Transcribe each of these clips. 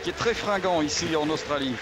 qui est très fringant ici en Australie.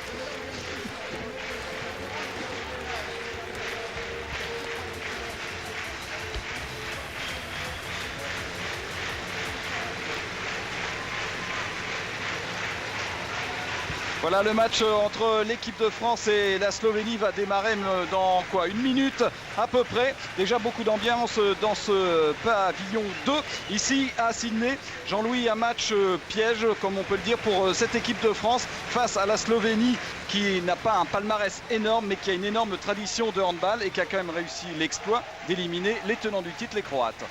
Voilà, le match entre l'équipe de France et la Slovénie va démarrer dans quoi, une minute à peu près. Déjà beaucoup d'ambiance dans ce pavillon 2 ici à Sydney. Jean-Louis, un match piège comme on peut le dire pour cette équipe de France face à la Slovénie qui n'a pas un palmarès énorme mais qui a une énorme tradition de handball et qui a quand même réussi l'exploit d'éliminer les tenants du titre, les Croates.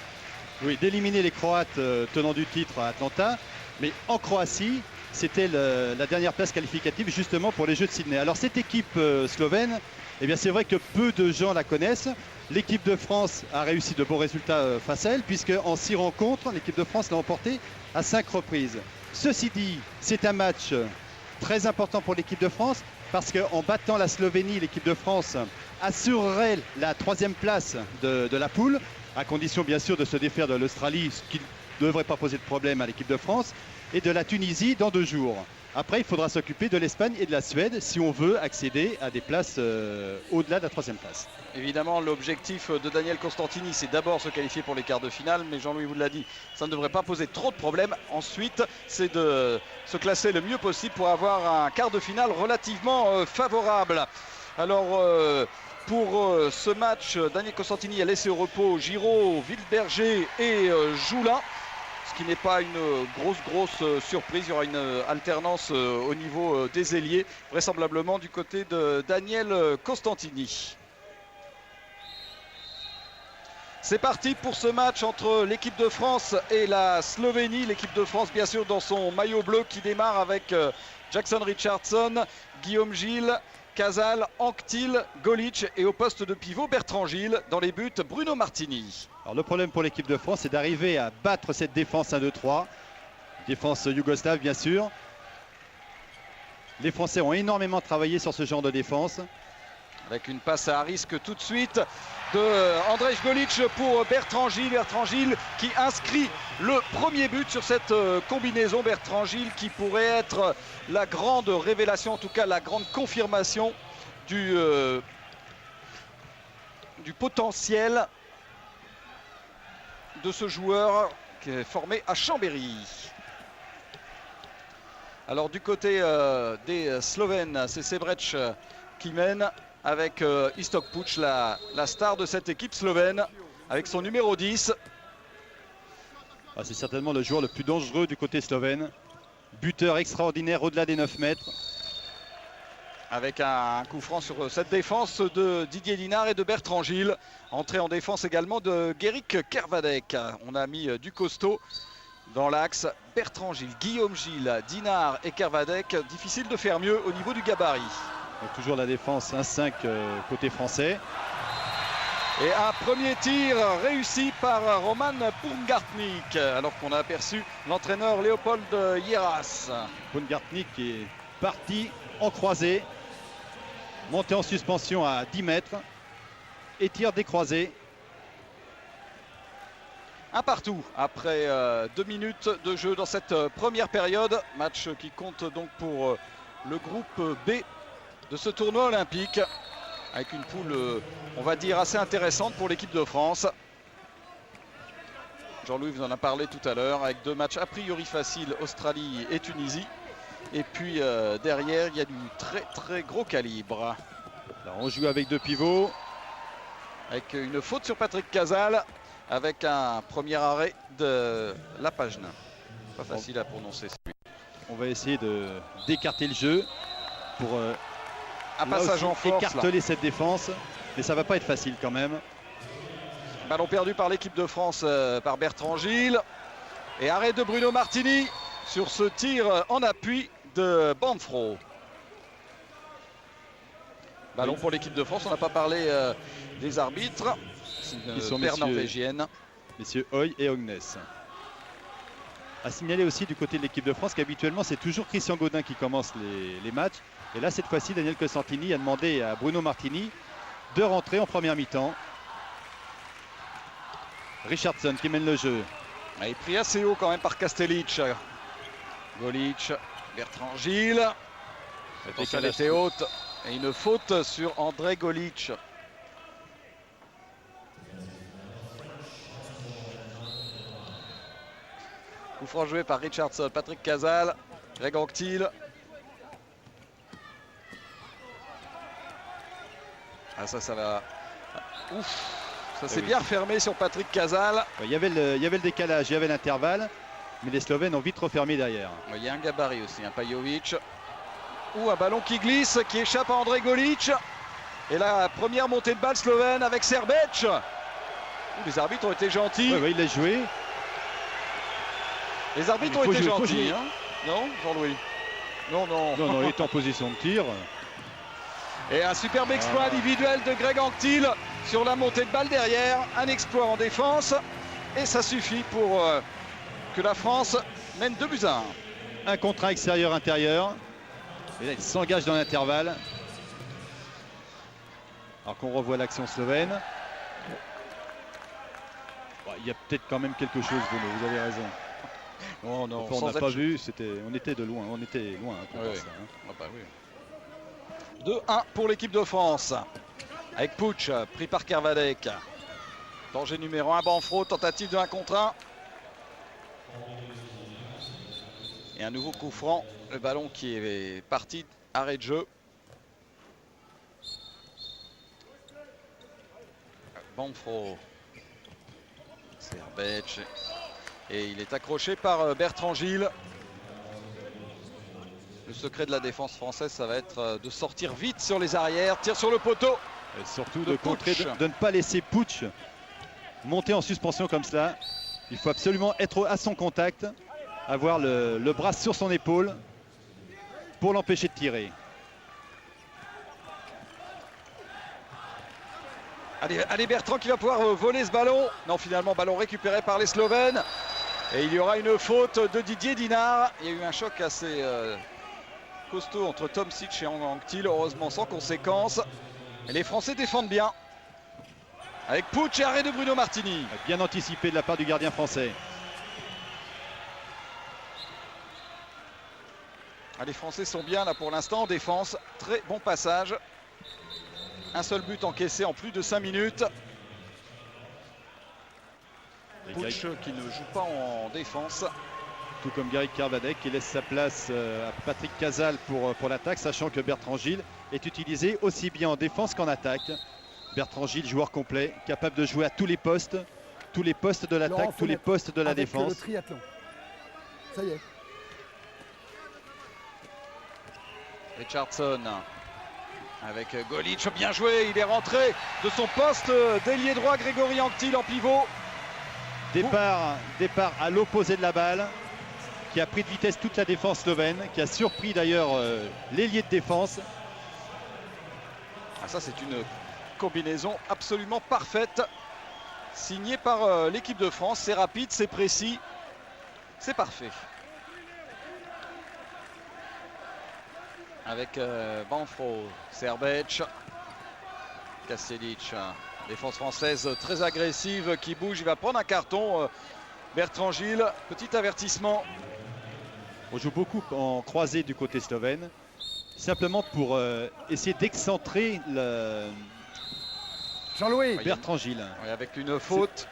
Oui, d'éliminer les Croates tenants du titre à Atlanta, mais en Croatie. C'était la dernière place qualificative justement pour les Jeux de Sydney. Alors cette équipe slovène, eh bien c'est vrai que peu de gens la connaissent. L'équipe de France a réussi de bons résultats face à elle, puisque en 6 rencontres, l'équipe de France l'a emporté à 5 reprises. Ceci dit, c'est un match très important pour l'équipe de France, parce qu'en battant la Slovénie, l'équipe de France assurerait la 3e place de la poule, à condition bien sûr de se défaire de l'Australie, ce qui ne devrait pas poser de problème à l'équipe de France, et de la Tunisie dans 2 jours. Après, il faudra s'occuper de l'Espagne et de la Suède si on veut accéder à des places au-delà de la 3e place. Évidemment, l'objectif de Daniel Costantini, c'est d'abord se qualifier pour les quarts de finale, mais Jean-Louis vous l'a dit, ça ne devrait pas poser trop de problèmes. Ensuite, c'est de se classer le mieux possible pour avoir un quart de finale relativement favorable. Alors, pour ce match, Daniel Costantini a laissé au repos Giraud, Villeberger et Joulin. Ce qui n'est pas une grosse surprise. Il y aura une alternance au niveau des ailiers, vraisemblablement du côté de Daniel Costantini. C'est parti pour ce match entre l'équipe de France et la Slovénie. L'équipe de France, bien sûr, dans son maillot bleu qui démarre avec Jackson Richardson, Guillaume Gilles, Casal, Anctil, Golic et au poste de pivot Bertrand Gilles. Dans les buts, Bruno Martini. Alors le problème pour l'équipe de France, c'est d'arriver à battre cette défense 1-2-3. Défense yougoslave, bien sûr. Les Français ont énormément travaillé sur ce genre de défense. Avec une passe à risque tout de suite de Andrej Golic pour Bertrand Gilles. Bertrand Gilles qui inscrit le premier but sur cette combinaison. Bertrand Gilles qui pourrait être la grande révélation, en tout cas la grande confirmation du potentiel de ce joueur qui est formé à Chambéry. Alors du côté des Slovènes, c'est Sebrec qui mène avec Istok Puč, la star de cette équipe slovène, avec son numéro 10. Ah, c'est certainement le joueur le plus dangereux du côté slovène. Buteur extraordinaire au-delà des 9 mètres. Avec un coup franc sur cette défense de Didier Dinard et de Bertrand Gilles. Entrée en défense également de Guéric Kervadec. On a mis du costaud dans l'axe. Bertrand Gilles, Guillaume Gilles, Dinard et Kervadec. Difficile de faire mieux au niveau du gabarit. Donc toujours la défense 1-5 côté français. Et un premier tir réussi par Roman Pungartnik, alors qu'on a aperçu l'entraîneur Léopold Hieras. Pungartnik est parti en croisée, monté en suspension à 10 mètres et tir décroisé. Un partout après 2 minutes de jeu dans cette première période. Match qui compte donc pour le groupe B de ce tournoi olympique, avec une poule, on va dire, assez intéressante pour l'équipe de France. Jean-Louis vous en a parlé tout à l'heure, avec 2 matchs a priori faciles, Australie et Tunisie. Et puis derrière, il y a du très gros calibre. Alors, on joue avec 2 pivots. Avec une faute sur Patrick Casal, avec un premier arrêt de Lapagna. Pas facile à prononcer celui. On va essayer d'écarter le jeu pour un passage en force, écarteler cette défense, mais ça va pas être facile quand même. Ballon perdu par l'équipe de France par Bertrand Gilles. Et arrêt de Bruno Martini sur ce tir en appui de Banfro. Ballon pour l'équipe de France. On n'a pas parlé des arbitres. Qui sont paire norvégienne. Messieurs Hoy et Ognes. À signaler aussi du côté de l'équipe de France qu'habituellement c'est toujours Christian Gaudin qui commence les matchs. Et là, cette fois-ci, Daniel Costantini a demandé à Bruno Martini de rentrer en première mi-temps. Richardson qui mène le jeu. Il est pris assez haut quand même par Kastelic. Golic, Bertrand Gilles. Attention, elle était haute. Et une faute sur André Golic. Coup franc joué par Richardson, Patrick Casal, Greg Anquetil. Ah ça va. Ouf, ça s'est bien refermé sur Patrick Casal. Il y avait le décalage, il y avait l'intervalle, mais les Slovènes ont vite refermé derrière. Il y a un gabarit aussi, un Pajovic. Ou un ballon qui glisse, qui échappe à André Golic. Et la première montée de balle slovène avec Serbec. Les arbitres ont été gentils. Oui, il l'a joué. Les arbitres ont été gentils. Hein, non, Jean-Louis? Non, il est en position de tir. Et un superbe exploit individuel de Greg Anquetil sur la montée de balle derrière. Un exploit en défense. Et ça suffit pour que la France mène 2-1. Un contrat extérieur-intérieur. Et là, il s'engage dans l'intervalle. Alors qu'on revoit l'action slovène. Il y a peut-être quand même quelque chose, vous avez raison. Oh non, on n'a pas vu, on était loin pour oui. Ça. Hein. Ah bah oui. 2-1 pour l'équipe de France. Avec Puig, pris par Kervadec. Danger numéro 1, Banfro, tentative de 1 contre 1. Et un nouveau coup franc, le ballon qui est parti, arrêt de jeu. Banfro. Serbec. Et il est accroché par Bertrand Gilles. Le secret de la défense française, ça va être de sortir vite sur les arrières, tir sur le poteau. Et surtout de ne pas laisser Puig monter en suspension comme cela. Il faut absolument être à son contact, avoir le bras sur son épaule pour l'empêcher de tirer. Allez Bertrand qui va pouvoir voler ce ballon. Non, finalement, ballon récupéré par les Slovènes. Et il y aura une faute de Didier Dinard. Il y a eu un choc assez costaud entre Tomšić et Anquetil, heureusement sans conséquence. Et les Français défendent bien. Avec Puig et arrêt de Bruno Martini. Bien anticipé de la part du gardien français. Les Français sont bien là pour l'instant en défense. Très bon passage. Un seul but encaissé en plus de 5 minutes. Puig qui ne joue pas en défense. Tout comme Gary Kervadec qui laisse sa place à Patrick Casal pour l'attaque, sachant que Bertrand Gilles est utilisé aussi bien en défense qu'en attaque. Bertrand Gilles, joueur complet, capable de jouer à tous les postes de l'attaque, tous les postes de la défense. Le triathlon. Ça y est. Richardson avec Golic, bien joué, il est rentré de son poste d'ailier droit. Grégory Anquetil en pivot. Départ à l'opposé de la balle, qui a pris de vitesse toute la défense slovène, qui a surpris d'ailleurs l'ailier de défense. Ça c'est une combinaison absolument parfaite, signée par l'équipe de France. C'est rapide, c'est précis, c'est parfait. Avec Banfro, Serbec, Kastelic. Défense française très agressive qui bouge. Il va prendre un carton. Bertrand Gilles, petit avertissement. On joue beaucoup en croisé du côté slovène, simplement pour essayer d'excentrer Jean-Louis. Bertrand Gilles. Oui, avec une faute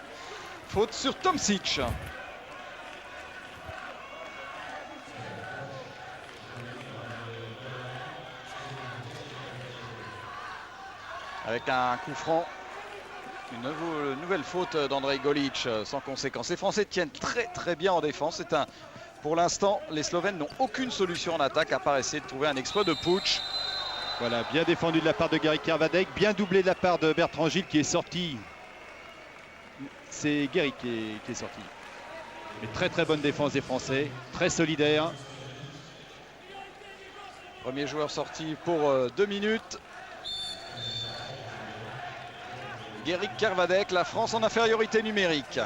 sur Tomšić. Avec un coup franc, une nouvelle faute d'André Golic sans conséquence. Les Français tiennent très bien en défense. Pour l'instant, les Slovènes n'ont aucune solution en attaque à part essayer de trouver un exploit de Puig. Voilà, bien défendu de la part de Gary Kervadec, bien doublé de la part de Bertrand Gilles qui est sorti. C'est Gary qui est sorti. Mais très bonne défense des Français, très solidaire. Premier joueur sorti pour 2 minutes. Gary Kervadec, la France en infériorité numérique.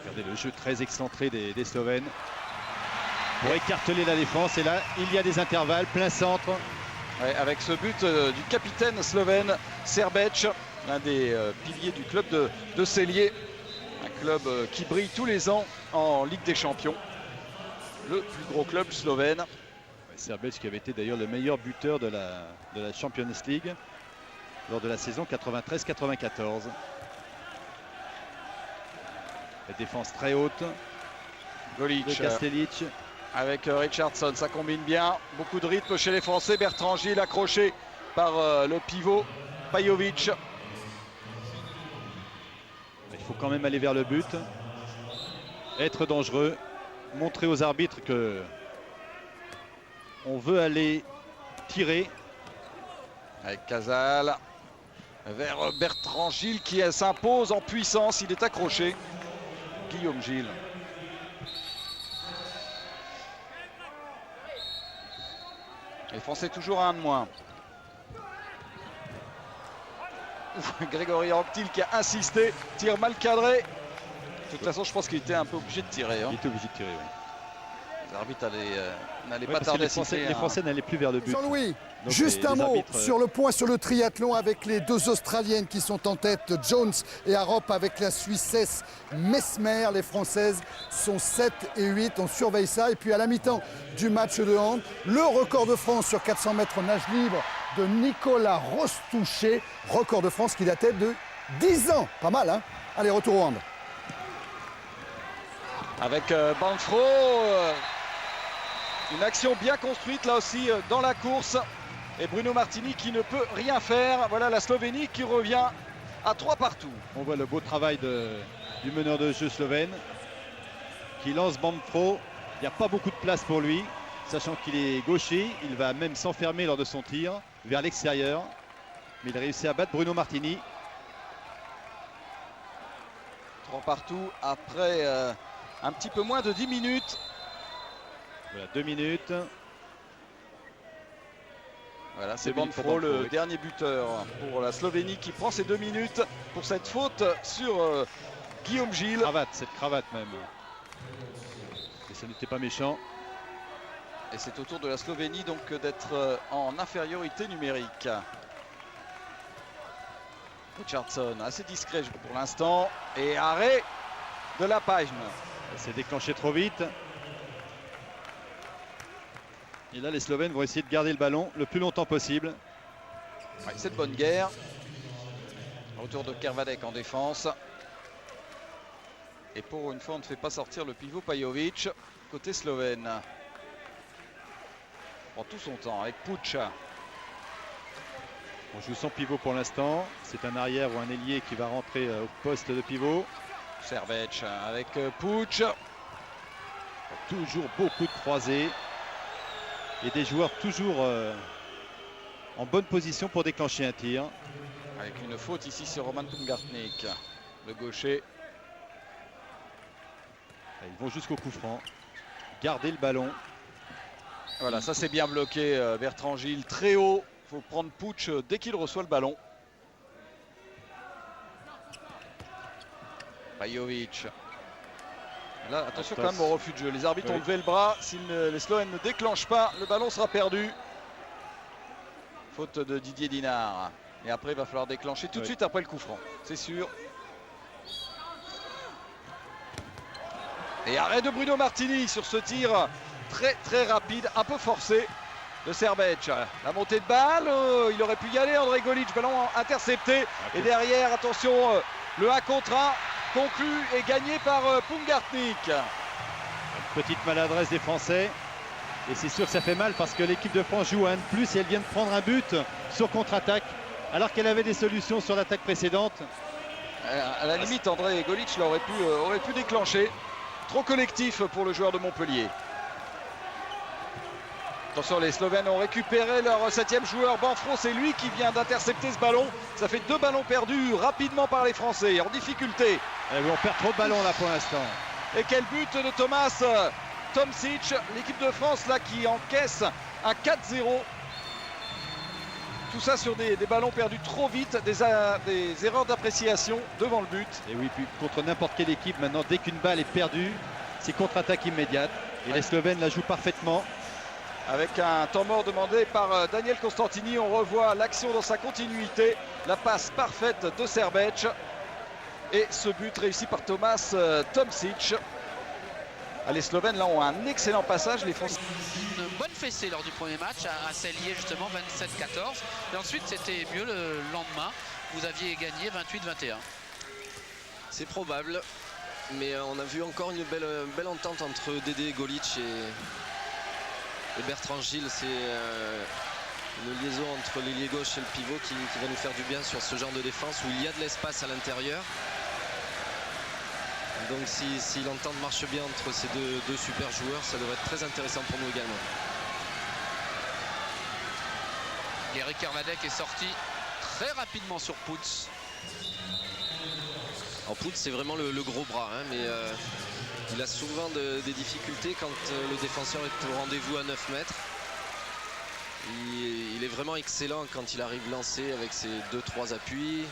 Regardez le jeu très excentré des Slovènes pour écarteler la défense. Et là, il y a des intervalles, plein centre. Ouais, avec ce but du capitaine slovène Serbec, l'un des piliers du club de Celje. Un club qui brille tous les ans en Ligue des Champions. le plus gros club slovène. Serbec qui avait été d'ailleurs le meilleur buteur de la Champions League lors de la saison 93-94. La défense très haute Golic de Kastelic. avec Richardson, ça combine bien. Beaucoup de rythme chez les Français. Bertrand Gilles accroché par le pivot Pajovic. Il faut quand même aller vers le but, être dangereux, montrer aux arbitres que on veut aller tirer. Avec Casal vers Bertrand Gilles qui s'impose en puissance. Il est accroché. Guillaume Gilles. Les Français toujours à un de moins. Grégory Anctil qui a insisté. Tir mal cadré. De toute façon, je pense qu'il était un peu obligé de tirer. Il était obligé de tirer, oui. Les arbitres n'allaient pas Parce que tarder les Français n'allaient plus vers le but. Jean-Louis, Donc, juste un mot sur le point sur le triathlon avec les deux Australiennes qui sont en tête, Jones et Harrop, avec la Suissesse Mesmer. Les Françaises sont 7 et 8, on surveille ça. Et puis à la mi-temps du match de hand, le record de France sur 400 mètres nage libre de Nicolas Rostouché, record de France qui datait de 10 ans. Pas mal, hein? Allez, retour au hand. Avec Banfro, une action bien construite là aussi dans la course. Et Bruno Martini qui ne peut rien faire. Voilà la Slovénie qui revient à 3 partout. On voit le beau travail du meneur de jeu slovène qui lance Banfro. Il n'y a pas beaucoup de place pour lui, sachant qu'il est gaucher. Il va même s'enfermer lors de son tir vers l'extérieur. Mais il réussit à battre Bruno Martini. 3 partout après un petit peu moins de 10 minutes. Voilà, 2 minutes. Voilà, c'est 2 minutes pour Banfro, Banfro, le oui. dernier buteur pour la Slovénie qui prend ses 2 minutes pour cette faute sur Guillaume Gilles. Cette cravate même. Et ça n'était pas méchant. Et c'est au tour de la Slovénie donc d'être en infériorité numérique. Richardson, assez discret pour l'instant. Et arrêt de la page. Ça s'est déclenché trop vite. Et là, les Slovènes vont essayer de garder le ballon le plus longtemps possible. Ouais, c'est de bonne guerre. Retour de Kervadek en défense. Et pour une fois, on ne fait pas sortir le pivot Pajovic côté slovène. Prend tout son temps avec Puch. On joue sans pivot pour l'instant. C'est un arrière ou un ailier qui va rentrer au poste de pivot. Serbec avec Puch. Toujours beaucoup de croisés. Et des joueurs toujours en bonne position pour déclencher un tir. Avec une faute ici sur Roman Pungartnik, le gaucher. Ils vont jusqu'au coup franc. Garder le ballon. Voilà, ça c'est bien bloqué. Bertrand Gilles très haut. Il faut prendre Puch dès qu'il reçoit le ballon. Pajovic. Là, attention quand même au refus de jeu. Les arbitres ont levé le bras. Si les Slovènes ne déclenchent pas, le ballon sera perdu. Faute de Didier Dinard. Et après, il va falloir déclencher tout de suite après le coup franc. C'est sûr. Et arrêt de Bruno Martini sur ce tir très très rapide, un peu forcé de Serbec. La montée de balle, il aurait pu y aller. André Golic, ballon intercepté. Et derrière, attention, le 1 contre 1 conclu et gagné par Pungartnik. Une petite maladresse des Français. Et c'est sûr que ça fait mal parce que l'équipe de France joue un de plus et elle vient de prendre un but sur contre-attaque alors qu'elle avait des solutions sur l'attaque précédente. À la limite, André Golic aurait pu déclencher. Trop collectif pour le joueur de Montpellier. Attention, les Slovènes ont récupéré leur 7e joueur. Banfro, c'est lui qui vient d'intercepter ce ballon. Ça fait 2 ballons perdus rapidement par les Français, en difficulté. Et on perd trop de ballons là pour l'instant. Et quel but de Thomas Tomšić, l'équipe de France là qui encaisse un 4-0. Tout ça sur des ballons perdus trop vite, des erreurs d'appréciation devant le but. Et oui, puis contre n'importe quelle équipe, maintenant, dès qu'une balle est perdue, c'est contre-attaque immédiate. Et les Slovènes la jouent parfaitement. Avec un temps mort demandé par Daniel Constantini, on revoit l'action dans sa continuité. La passe parfaite de Serbec. Et ce but réussi par Thomas Tomšić. Les Slovènes là ont un excellent passage. Les Français. Une bonne fessée lors du premier match à Cellier justement 27-14 et ensuite c'était mieux le lendemain, vous aviez gagné 28-21. C'est probable, mais on a vu encore une belle entente entre Dédé Golic et Bertrand Gilles. C'est une liaison entre l'ailier gauche et le pivot qui va nous faire du bien sur ce genre de défense où il y a de l'espace à l'intérieur. Donc si l'entente marche bien entre ces deux super joueurs, ça devrait être très intéressant pour nous également. Eric Kervadec est sorti très rapidement sur Pouts. En Pouts, c'est vraiment le gros bras, hein, mais il a souvent des difficultés quand le défenseur est au rendez-vous à 9 mètres. Il est vraiment excellent quand il arrive lancé avec ses 2-3 appuis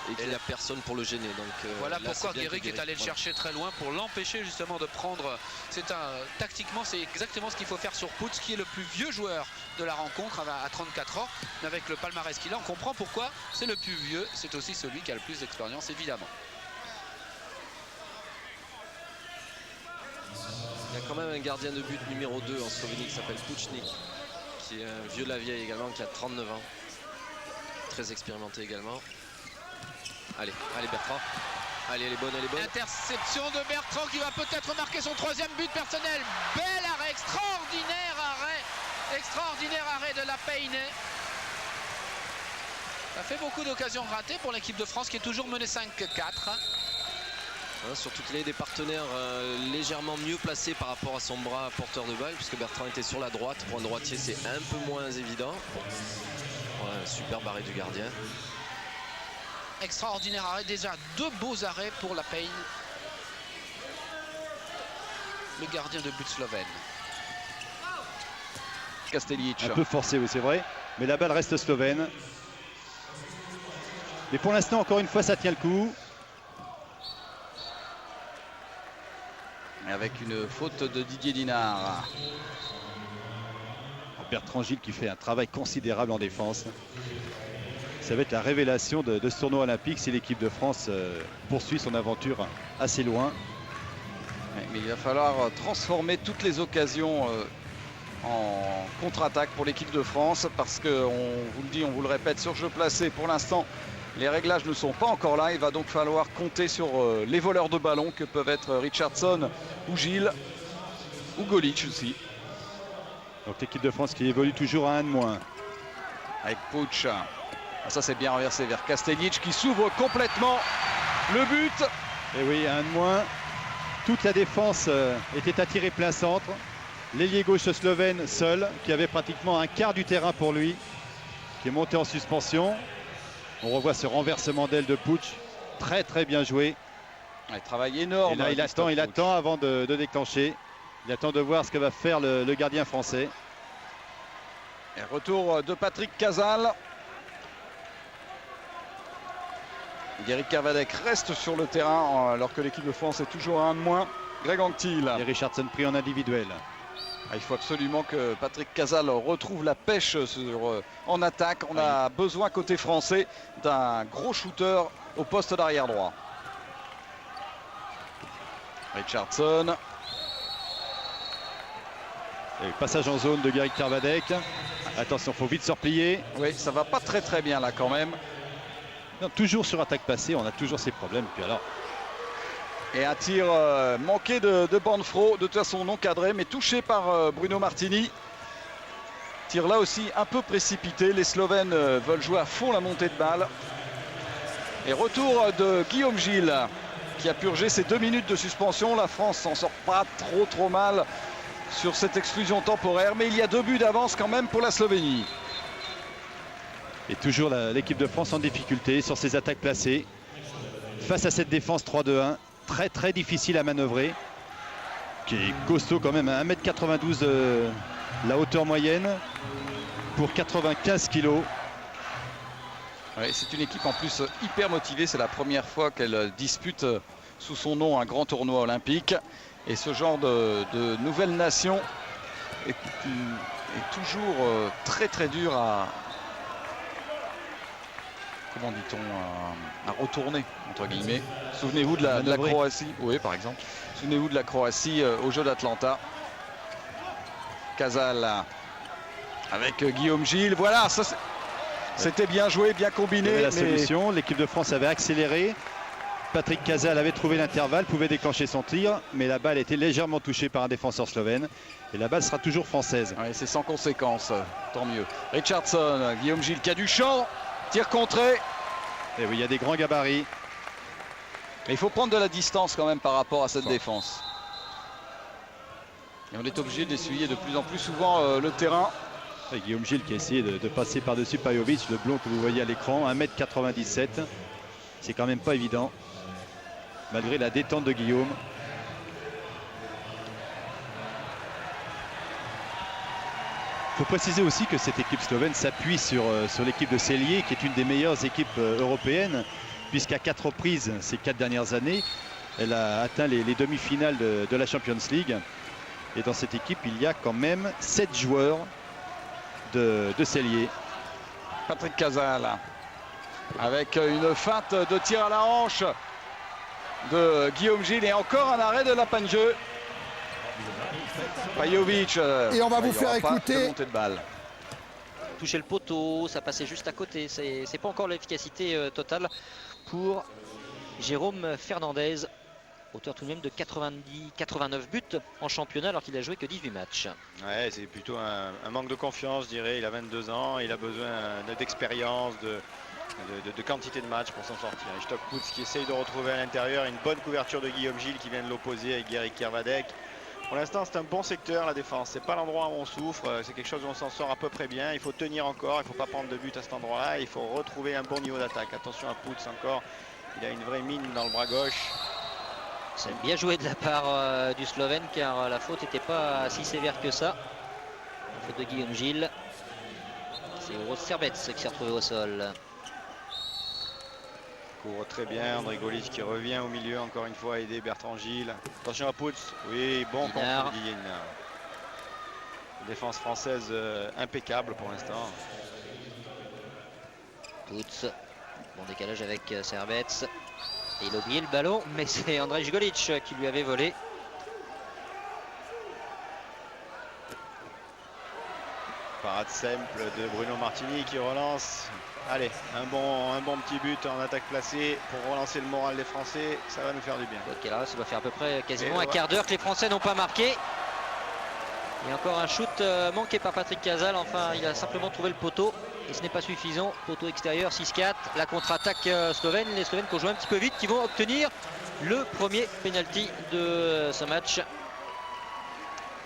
et qu'il n'y a personne pour le gêner. Donc, voilà là, pourquoi Guéric est allé le chercher très loin pour l'empêcher justement de prendre. Tactiquement, c'est exactement ce qu'il faut faire sur Pouts, qui est le plus vieux joueur de la rencontre à 34 ans. Mais avec le palmarès qu'il a, on comprend pourquoi c'est le plus vieux. C'est aussi celui qui a le plus d'expérience, évidemment. Il y a quand même un gardien de but numéro 2 en Slovénie qui s'appelle Puchnik, qui est un vieux de la vieille également, qui a 39 ans. Très expérimenté également. Allez Bertrand. Allez, elle est bonne. Interception de Bertrand qui va peut-être marquer son 3e but personnel. Bel arrêt, extraordinaire arrêt de la Peine. Ça fait beaucoup d'occasions ratées pour l'équipe de France qui est toujours menée 5-4. Surtout qu'il a des partenaires légèrement mieux placés par rapport à son bras porteur de balle, puisque Bertrand était sur la droite. Pour un droitier, c'est un peu moins évident. Voilà, super arrêt du gardien. Extraordinaire arrêt, déjà 2 beaux arrêts pour la Peine. Le gardien de but slovène. Kastelic. Un peu forcé, oui, c'est vrai. Mais la balle reste slovène. Mais pour l'instant, encore une fois, ça tient le coup. Avec une faute de Didier Dinard. Bertrand Gilles qui fait un travail considérable en défense. Ça va être la révélation de ce tournoi olympique si l'équipe de France poursuit son aventure assez loin. Mais il va falloir transformer toutes les occasions en contre-attaque pour l'équipe de France, parce qu'on vous le dit, on vous le répète, sur jeu placé, pour l'instant, les réglages ne sont pas encore là. Il va donc falloir compter sur les voleurs de ballon que peuvent être Richardson ou Gilles ou Golic aussi. Donc l'équipe de France qui évolue toujours à 1 de moins. Avec Pouch. Ça c'est bien renversé vers Kastelic qui s'ouvre complètement. Le but. Et oui, 1 de moins. Toute la défense était attirée plein centre. L'ailier gauche slovène seul, qui avait pratiquement un quart du terrain pour lui, qui est monté en suspension. On revoit ce renversement d'aile de Pouch. Très très bien joué. Un travail énorme. Et là il attend avant de déclencher. Il attend de voir ce que va faire le gardien français. Et retour de Patrick Casal. Eric Kervadec reste sur le terrain alors que l'équipe de France est toujours à 1 de moins. Greg Anctil. Et Richardson pris en individuel. Il faut absolument que Patrick Casal retrouve la pêche en attaque. On a besoin côté français d'un gros shooter au poste d'arrière droit. Richardson. Et passage en zone de Eric Kervadec. Attention, il faut vite se replier. Oui, ça va pas très bien là quand même. Non, toujours sur attaque passée, on a toujours ces problèmes. Puis alors... Et un tir manqué de Banfro, de toute façon non cadré, mais touché par Bruno Martini. Tir là aussi un peu précipité. Les Slovènes veulent jouer à fond la montée de balle. Et retour de Guillaume Gilles, qui a purgé ses 2 minutes de suspension. La France s'en sort pas trop mal sur cette exclusion temporaire, mais il y a 2 buts d'avance quand même pour la Slovénie. Et toujours l'équipe de France en difficulté sur ses attaques placées. Face à cette défense 3-2-1. Très difficile à manœuvrer, qui est costaud quand même, à 1m92 la hauteur moyenne pour 95 kg. Ouais, c'est une équipe en plus hyper motivée, c'est la première fois qu'elle dispute sous son nom un grand tournoi olympique, et ce genre de nouvelle nation est toujours très dur à... Comment dit-on, à retourner, entre guillemets. Souvenez-vous de la Croatie. Oui, par exemple. Souvenez-vous de la Croatie aux Jeux d'Atlanta. Casal avec Guillaume Gilles. Voilà, ça c'était bien joué, bien combiné. La solution, l'équipe de France avait accéléré. Patrick Casal avait trouvé l'intervalle, pouvait déclencher son tir, mais la balle était légèrement touchée par un défenseur slovène. Et la balle sera toujours française. Ouais, c'est sans conséquence, tant mieux. Richardson, Guillaume Gilles qui a du champ, tir contré. Et oui, il y a des grands gabarits. Mais il faut prendre de la distance quand même par rapport à cette défense. Et on est obligé d'essuyer de plus en plus souvent le terrain. Et Guillaume Gilles qui a essayé de passer par-dessus Pajovic, le blond que vous voyez à l'écran, 1m97. C'est quand même pas évident, malgré la détente de Guillaume. Il faut préciser aussi que cette équipe slovène s'appuie sur l'équipe de Celje, qui est une des meilleures équipes européennes, puisqu'à 4 reprises ces 4 dernières années, elle a atteint les demi-finales de la Champions League. Et dans cette équipe, il y a quand même 7 joueurs de Celje. Patrick Casal avec une feinte de tir à la hanche de Guillaume Gilles et encore un arrêt de la panne de jeu. Pajovic. Et on va vous faire écouter. De balle. Toucher le poteau, ça passait juste à côté. C'est pas encore l'efficacité totale pour Jérôme Fernandez, auteur tout de même de 89 buts en championnat alors qu'il a joué que 18 matchs. Ouais, c'est plutôt un manque de confiance, je dirais. Il a 22 ans, il a besoin d'expérience, de quantité de matchs pour s'en sortir. Et Stock Pouts qui essaye de retrouver à l'intérieur une bonne couverture de Guillaume Gilles qui vient de l'opposer avec Gary Kervadek. Pour l'instant, c'est un bon secteur, la défense. C'est pas l'endroit où on souffre, c'est quelque chose où on s'en sort à peu près bien. Il faut tenir encore, il ne faut pas prendre de but à cet endroit-là. Il faut retrouver un bon niveau d'attaque. Attention à Pouts encore, il a une vraie mine dans le bras gauche. C'est bien joué de la part du Slovène car la faute n'était pas si sévère que ça. La faute de Guillaume Gilles. C'est Uros Serbets qui s'est retrouvé au sol. Couvre très bien, André Golic qui revient au milieu encore une fois aider Bertrand Gilles. Attention à Pouts, oui, bon contre Guillaume. Défense française impeccable pour l'instant. Pouts, bon décalage avec Serbets. Et il a oublié le ballon, mais c'est Andrej Golic qui lui avait volé. Parade simple de Bruno Martini qui relance. Allez, un bon petit but en attaque placée pour relancer le moral des Français. Ça va nous faire du bien. Ok, là, ça doit faire à peu près quasiment un quart d'heure que les Français n'ont pas marqué. Et encore un shoot manqué par Patrick Casal. Enfin, il a simplement trouvé le poteau. Et ce n'est pas suffisant. Poteau extérieur, 6-4. La contre-attaque slovène. Les Slovènes qui ont joué un petit peu vite, qui vont obtenir le premier penalty de ce match.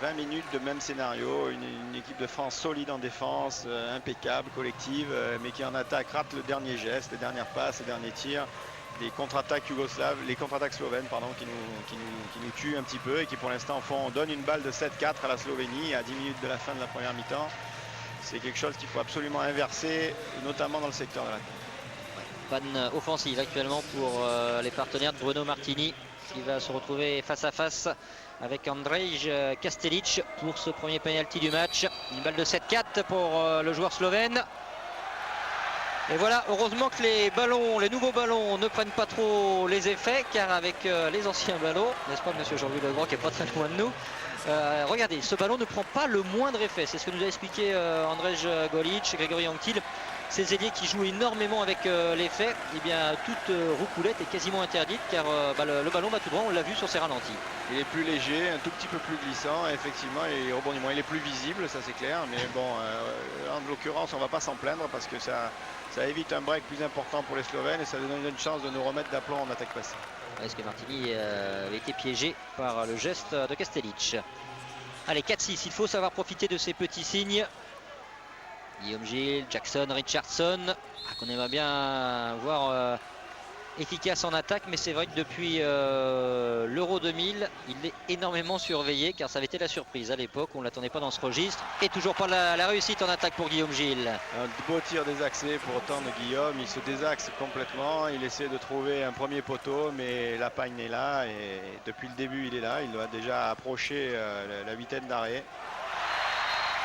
20 minutes de même scénario. Une équipe de France solide en défense, impeccable, collective, mais qui en attaque rate le dernier geste, les dernières passes, les derniers tirs. Les contre-attaques yougoslaves, les contre-attaques slovènes, pardon, qui nous tuent un petit peu et qui pour l'instant donnent une balle de 7-4 à la Slovénie à 10 minutes de la fin de la première mi-temps. C'est quelque chose qu'il faut absolument inverser, notamment dans le secteur de l'attaque. Panne offensive actuellement pour les partenaires de Bruno Martini qui va se retrouver face à face avec Andrej Kastelic pour ce premier penalty du match. Une balle de 7-4 pour le joueur slovène. Et voilà, heureusement que les nouveaux ballons ne prennent pas trop les effets, car avec les anciens ballons, n'est-ce pas monsieur Jean-Louis Legrand qui est pas très loin de nous, regardez, ce ballon ne prend pas le moindre effet. C'est ce que nous a expliqué Andrej Golic, Grégory Anctil. Ces ailiers qui jouent énormément avec l'effet, eh bien toute roucoulette est quasiment interdite, car le ballon va tout droit, on l'a vu sur ses ralentis. Il est plus léger, un tout petit peu plus glissant, effectivement, et rebondissement, il est plus visible, ça c'est clair, mais bon, en l'occurrence, on ne va pas s'en plaindre parce que ça évite un break plus important pour les Slovènes et ça donne une chance de nous remettre d'aplomb en attaque passée. Est-ce que Martini avait été piégé par le geste de Kastelic? Allez, 4-6, il faut savoir profiter de ces petits signes. Guillaume Gilles, Jackson, Richardson, qu'on aimerait bien voir efficace en attaque, mais c'est vrai que depuis l'Euro 2000, il est énormément surveillé, car ça avait été la surprise à l'époque, on ne l'attendait pas dans ce registre, et toujours pas la réussite en attaque pour Guillaume Gilles. Un beau tir désaxé pour autant de Guillaume, il se désaxe complètement, il essaie de trouver un premier poteau, mais la pagne est là, et depuis le début il est là, il doit déjà approcher la huitaine d'arrêt.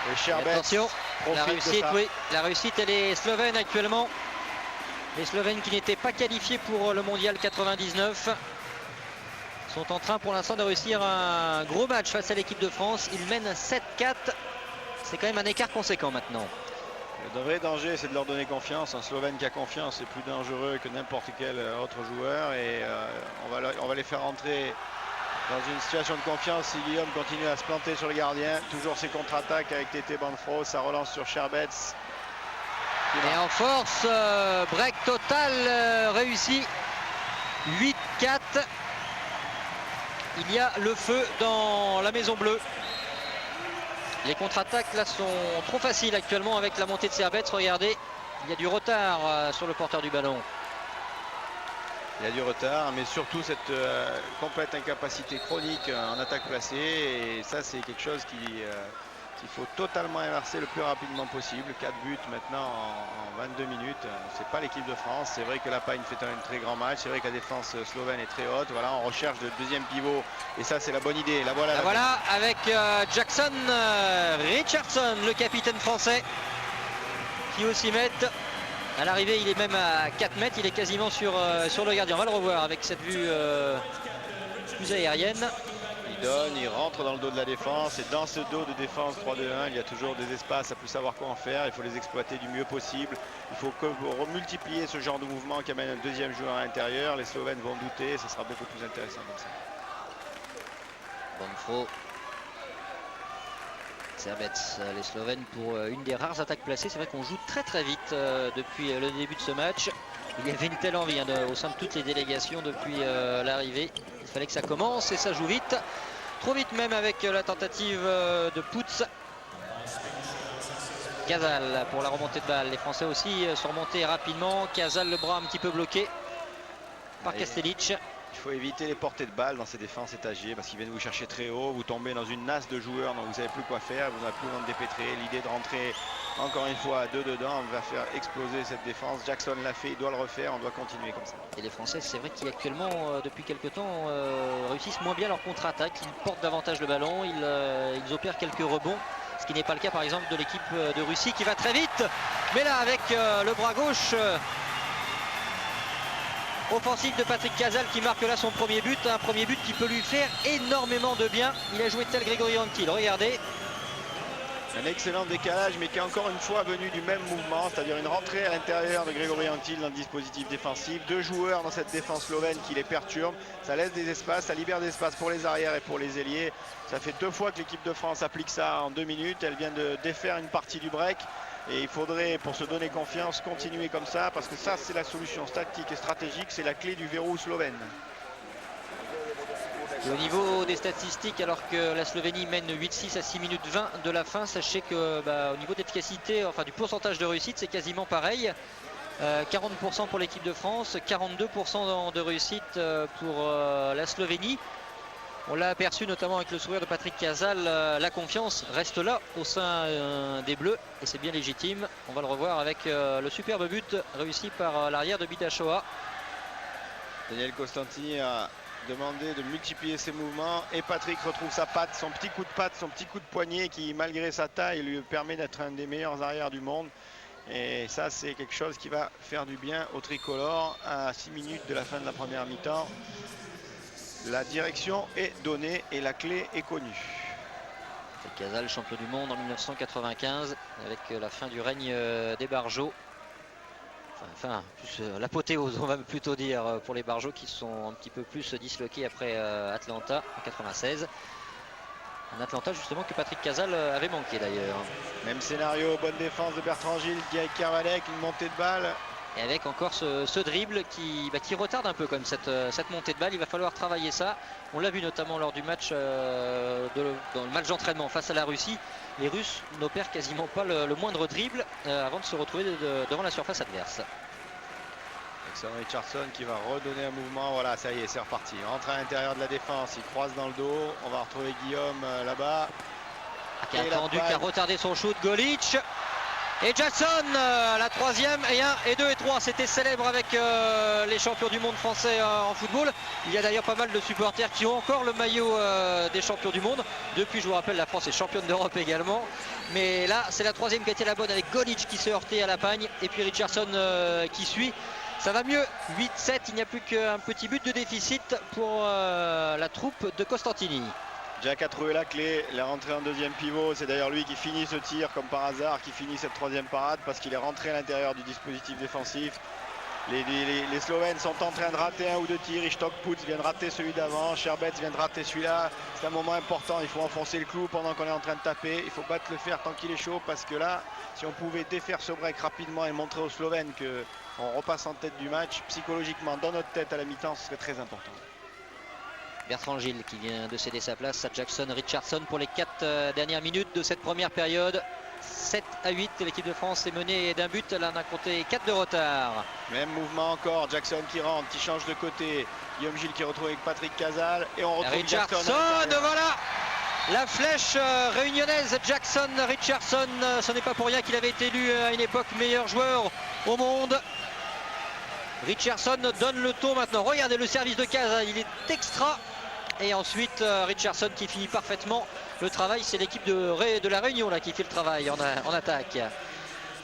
Et Sherbet, attention, la réussite elle est slovène actuellement. Les Slovènes qui n'étaient pas qualifiés pour le mondial 99 sont en train pour l'instant de réussir un gros match face à l'équipe de France. Ils mènent 7-4. C'est quand même un écart conséquent maintenant. Le vrai danger, c'est de leur donner confiance. Un Slovène qui a confiance est plus dangereux que n'importe quel autre joueur. Et on va les faire rentrer dans une situation de confiance si Guillaume continue à se planter sur le gardien. Toujours ses contre-attaques avec Tété Banfro. Ça relance sur Sherbets. Et en force, break total réussi. 8-4. Il y a le feu dans la Maison Bleue. Les contre-attaques là sont trop faciles actuellement avec la montée de Sherbets. Regardez, il y a du retard sur le porteur du ballon. Il y a du retard, mais surtout cette complète incapacité chronique en attaque placée. Et ça, c'est quelque chose qu'il faut totalement inverser le plus rapidement possible. 4 buts maintenant en 22 minutes. C'est pas l'équipe de France. C'est vrai que la Pagne fait un très grand match. C'est vrai que la défense slovène est très haute. Voilà, on recherche le deuxième pivot. Et ça, c'est la bonne idée. La voilà. Voilà, avec Jackson Richardson, le capitaine français, qui aussi met. À l'arrivée, il est même à 4 mètres. Il est quasiment sur le gardien. On va le revoir avec cette vue plus aérienne. Il donne, il rentre dans le dos de la défense. Et dans ce dos de défense 3-2-1, il y a toujours des espaces à plus savoir quoi en faire. Il faut les exploiter du mieux possible. Il faut multiplier ce genre de mouvement qui amène un deuxième joueur à l'intérieur. Les Slovènes vont douter. Ce sera beaucoup plus intéressant comme ça. Banfro. Sherbets, les Slovènes pour une des rares attaques placées. C'est vrai qu'on joue très vite depuis le début de ce match. Il y avait une telle envie au sein de toutes les délégations depuis l'arrivée. Il fallait que ça commence et ça joue vite. Trop vite même avec la tentative de Putz. Casal pour la remontée de balle. Les Français aussi sont remontés rapidement. Casal, le bras un petit peu bloqué par Kastelic. Il faut éviter les portées de balles dans ces défenses étagées parce qu'ils viennent vous chercher très haut. Vous tombez dans une nasse de joueurs dont vous savez plus quoi faire. Vous n'avez plus besoin de dépêtrer. L'idée de rentrer encore une fois à 2 dedans va faire exploser cette défense. Jackson l'a fait, il doit le refaire. On doit continuer comme ça. Et les Français, c'est vrai qui actuellement, depuis quelques temps, réussissent moins bien leur contre-attaque. Ils portent davantage le ballon. Ils opèrent quelques rebonds. Ce qui n'est pas le cas par exemple de l'équipe de Russie qui va très vite. Mais là avec le bras gauche. Offensif de Patrick Casal qui marque là son premier but. Un premier but qui peut lui faire énormément de bien. Il a joué tel Grégory Anquetil. Regardez. Un excellent décalage mais qui est encore une fois venu du même mouvement. C'est-à-dire une rentrée à l'intérieur de Grégory Anquetil dans le dispositif défensif. 2 joueurs dans cette défense slovène qui les perturbent. Ça laisse des espaces, ça libère des espaces pour les arrières et pour les ailiers. Ça fait 2 fois que l'équipe de France applique ça en 2 minutes. Elle vient de défaire une partie du break. Et il faudrait, pour se donner confiance, continuer comme ça, parce que ça, c'est la solution tactique et stratégique, c'est la clé du verrou slovène. Et au niveau des statistiques, alors que la Slovénie mène 8-6 à 6 minutes 20 de la fin, sachez que au niveau d'efficacité, enfin du pourcentage de réussite, c'est quasiment pareil. 40% pour l'équipe de France, 42% de réussite pour la Slovénie. On l'a aperçu notamment avec le sourire de Patrick Casal, la confiance reste là au sein des Bleus et c'est bien légitime. On va le revoir avec le superbe but réussi par l'arrière de Bidachoa. Daniel Costantini a demandé de multiplier ses mouvements et Patrick retrouve sa patte, son petit coup de patte, son petit coup de poignet qui malgré sa taille lui permet d'être un des meilleurs arrières du monde. Et ça c'est quelque chose qui va faire du bien au tricolore à 6 minutes de la fin de la première mi-temps. La direction est donnée et la clé est connue. C'est Casal, champion du monde en 1995, avec la fin du règne des Barjots. Enfin, l'apothéose, on va plutôt dire, pour les Barjots qui sont un petit peu plus disloqués après Atlanta en 96. Un Atlanta justement que Patrick Casal avait manqué d'ailleurs. Même scénario, bonne défense de Bertrand Gilles, Guy Kervalek, une montée de balle. Et avec encore ce dribble qui retarde un peu comme cette montée de balle. Il va falloir travailler ça. On l'a vu notamment lors du match, dans le match d'entraînement face à la Russie. Les Russes n'opèrent quasiment pas le moindre dribble avant de se retrouver devant la surface adverse. Jackson Richardson qui va redonner un mouvement. Voilà, ça y est, c'est reparti. On rentre à l'intérieur de la défense. Il croise dans le dos. On va retrouver Guillaume là-bas. Qui a attendu, qui a retardé son shoot. Golic. Et Jackson, la troisième, et 1, et 2, et 3, c'était célèbre avec les champions du monde français en football. Il y a d'ailleurs pas mal de supporters qui ont encore le maillot des champions du monde. Depuis, je vous rappelle, la France est championne d'Europe également. Mais là, c'est la troisième qui a été la bonne avec Golic qui s'est heurté à la pagne. Et puis Richardson qui suit. Ça va mieux, 8-7, il n'y a plus qu'un petit but de déficit pour la troupe de Costantini. Jack a trouvé la clé, il est rentré en deuxième pivot, c'est d'ailleurs lui qui finit ce tir comme par hasard, qui finit cette troisième parade parce qu'il est rentré à l'intérieur du dispositif défensif. Les Slovènes sont en train de rater un ou deux tirs. Ishtok Puc vient de rater celui d'avant. Sherbets vient de rater celui-là. C'est un moment important. Il faut enfoncer le clou pendant qu'on est en train de taper. Il faut battre le fer tant qu'il est chaud parce que là, si on pouvait défaire ce break rapidement et montrer aux Slovènes qu'on repasse en tête du match, psychologiquement dans notre tête à la mi-temps, ce serait très important. Bertrand Gilles qui vient de céder sa place à Jackson Richardson pour les 4 dernières minutes de cette première période. 7-8, l'équipe de France est menée d'un but, elle en a compté 4 de retard. Même mouvement encore, Jackson qui rentre, qui change de côté, Guillaume Gilles qui retrouve avec Patrick Casal et on retrouve Richardson, Jackson. Voilà la flèche réunionnaise Jackson Richardson, ce n'est pas pour rien qu'il avait été élu à une époque meilleur joueur au monde. Richardson donne le ton maintenant, regardez le service de Casal, il est extra. Et ensuite Richardson qui finit parfaitement le travail. C'est l'équipe de la Réunion là qui fait le travail en attaque.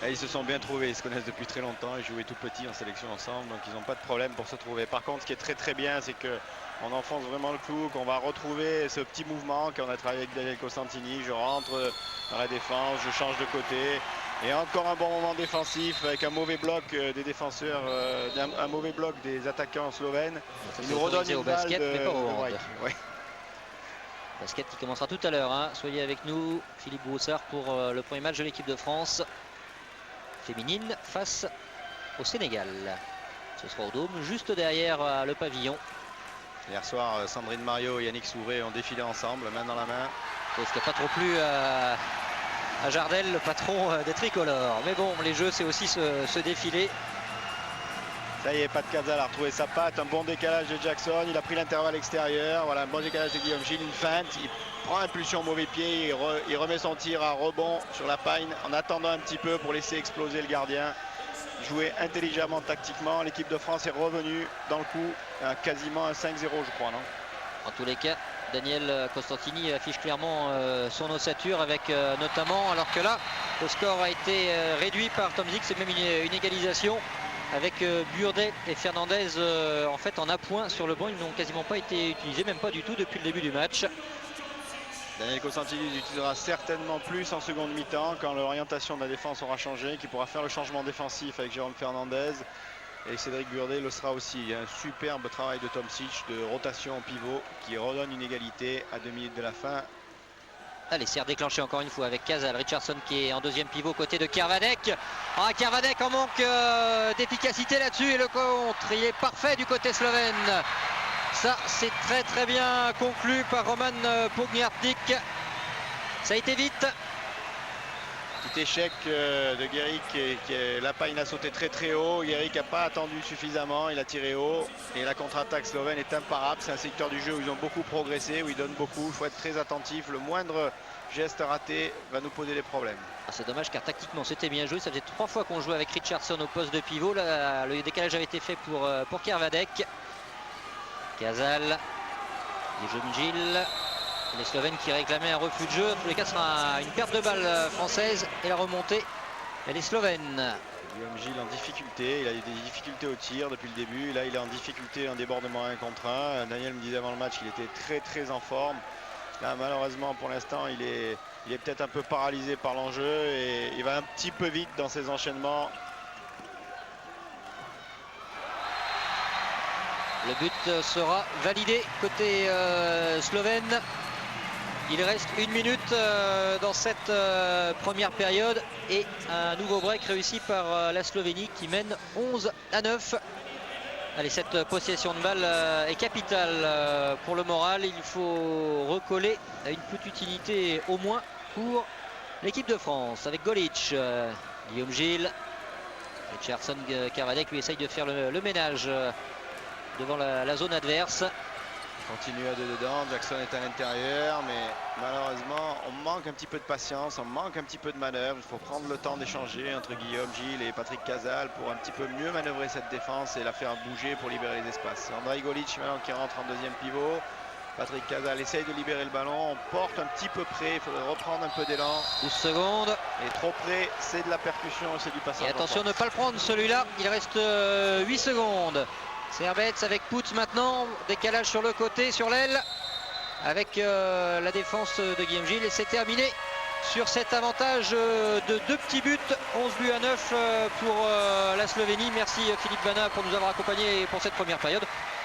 Et ils se sont bien trouvés, ils se connaissent depuis très longtemps, ils jouaient tout petits en sélection ensemble, donc ils n'ont pas de problème pour se trouver. Par contre, ce qui est très très bien, c'est qu'on enfonce vraiment le clou, qu'on va retrouver ce petit mouvement qu'on a travaillé avec Daniel Costantini. Je rentre dans la défense, je change de côté. Et encore un bon moment défensif avec un mauvais bloc des défenseurs, un mauvais bloc des attaquants slovènes. Il nous redonne une au balle basket, mais pas au hand. Ouais. Basket qui commencera tout à l'heure. Hein. Soyez avec nous, Philippe Broussard, pour le premier match de l'équipe de France féminine face au Sénégal. Ce sera au Dôme, juste derrière le pavillon. Hier soir, Sandrine Mario et Yannick Souré ont défilé ensemble, main dans la main. C'est ce qui n'a pas trop plu à Jardel, le patron des tricolores. Mais bon, les jeux, c'est aussi ce défilé. Ça y est, Pat Casal a retrouvé sa patte, un bon décalage de Jackson, il a pris l'intervalle extérieur, voilà, un bon décalage de Guillaume Gilles, une feinte, il prend impulsion au mauvais pied, il remet son tir à rebond sur la paille en attendant un petit peu pour laisser exploser le gardien. Jouer intelligemment tactiquement, l'équipe de France est revenue dans le coup, quasiment un 5-0 je crois, non? En tous les cas, Daniel Costantini affiche clairement son ossature avec notamment, alors que là, le score a été réduit par Tom Zix, c'est même une égalisation avec Burdet et Fernandez en fait en appoint sur le banc. Ils n'ont quasiment pas été utilisés, même pas du tout depuis le début du match. Daniel Costantini les utilisera certainement plus en seconde mi-temps quand l'orientation de la défense aura changé, qui pourra faire le changement défensif avec Jérôme Fernandez. Et Cédric Burdet le sera aussi. Il y a un superbe travail de Tomšić de rotation au pivot qui redonne une égalité à 2 minutes de la fin. Allez, c'est redéclenché encore une fois avec Casal. Richardson qui est en deuxième pivot côté de Kervadec. Ah, Kervadec en manque d'efficacité là-dessus et le contre, il est parfait du côté slovène. Ça, c'est très très bien conclu par Roman Pogniartnik. Ça a été vite. Petit échec de Guéric, la paille a sauté très très haut. Guéric n'a pas attendu suffisamment, il a tiré haut. Et la contre-attaque slovène est imparable. C'est un secteur du jeu où ils ont beaucoup progressé, où ils donnent beaucoup. Il faut être très attentif. Le moindre geste raté va nous poser des problèmes. Ah, c'est dommage car tactiquement c'était bien joué. Ça faisait 3 fois qu'on jouait avec Richardson au poste de pivot. Là, le décalage avait été fait pour Kervadec. Casal, Guillaume Gilles. Les Slovènes qui réclamaient un refus de jeu. En tous les cas, ce sera une perte de balle française et la remontée, elle est slovène. Guillaume Gilles en difficulté, il a eu des difficultés au tir depuis le début. Là, il est en difficulté en débordement 1 contre 1. Daniel me disait avant le match qu'il était très très en forme. Là, malheureusement, pour l'instant, il est peut-être un peu paralysé par l'enjeu et il va un petit peu vite dans ses enchaînements. Le but sera validé côté slovène. Il reste 1 minute dans cette première période et un nouveau break réussi par la Slovénie qui mène 11-9. Allez, cette possession de balle est capitale pour le moral. Il faut recoller à une petite utilité au moins pour l'équipe de France avec Golic, Guillaume Gilles, Richardson, Kervadec lui essaye de faire le ménage devant la zone adverse. Continue à 2 dedans, Jackson est à l'intérieur, mais malheureusement on manque un petit peu de patience, on manque un petit peu de manœuvre. Il faut prendre le temps d'échanger entre Guillaume Gilles et Patrick Casal pour un petit peu mieux manœuvrer cette défense et la faire bouger pour libérer les espaces. Andrei Golic maintenant qui rentre en deuxième pivot. Patrick Casal essaye de libérer le ballon, on porte un petit peu près, il faudrait reprendre un peu d'élan. 12 secondes. Et trop près, c'est de la percussion, c'est du passage. Et attention en de ne pas le prendre celui-là, il reste 8 secondes. Servette avec Pouts maintenant, décalage sur le côté, sur l'aile, avec la défense de Guillaume Gilles. Et c'est terminé sur cet avantage de 2 petits buts, 11 buts à 9 pour la Slovénie. Merci Philippe Bana pour nous avoir accompagnés pour cette première période.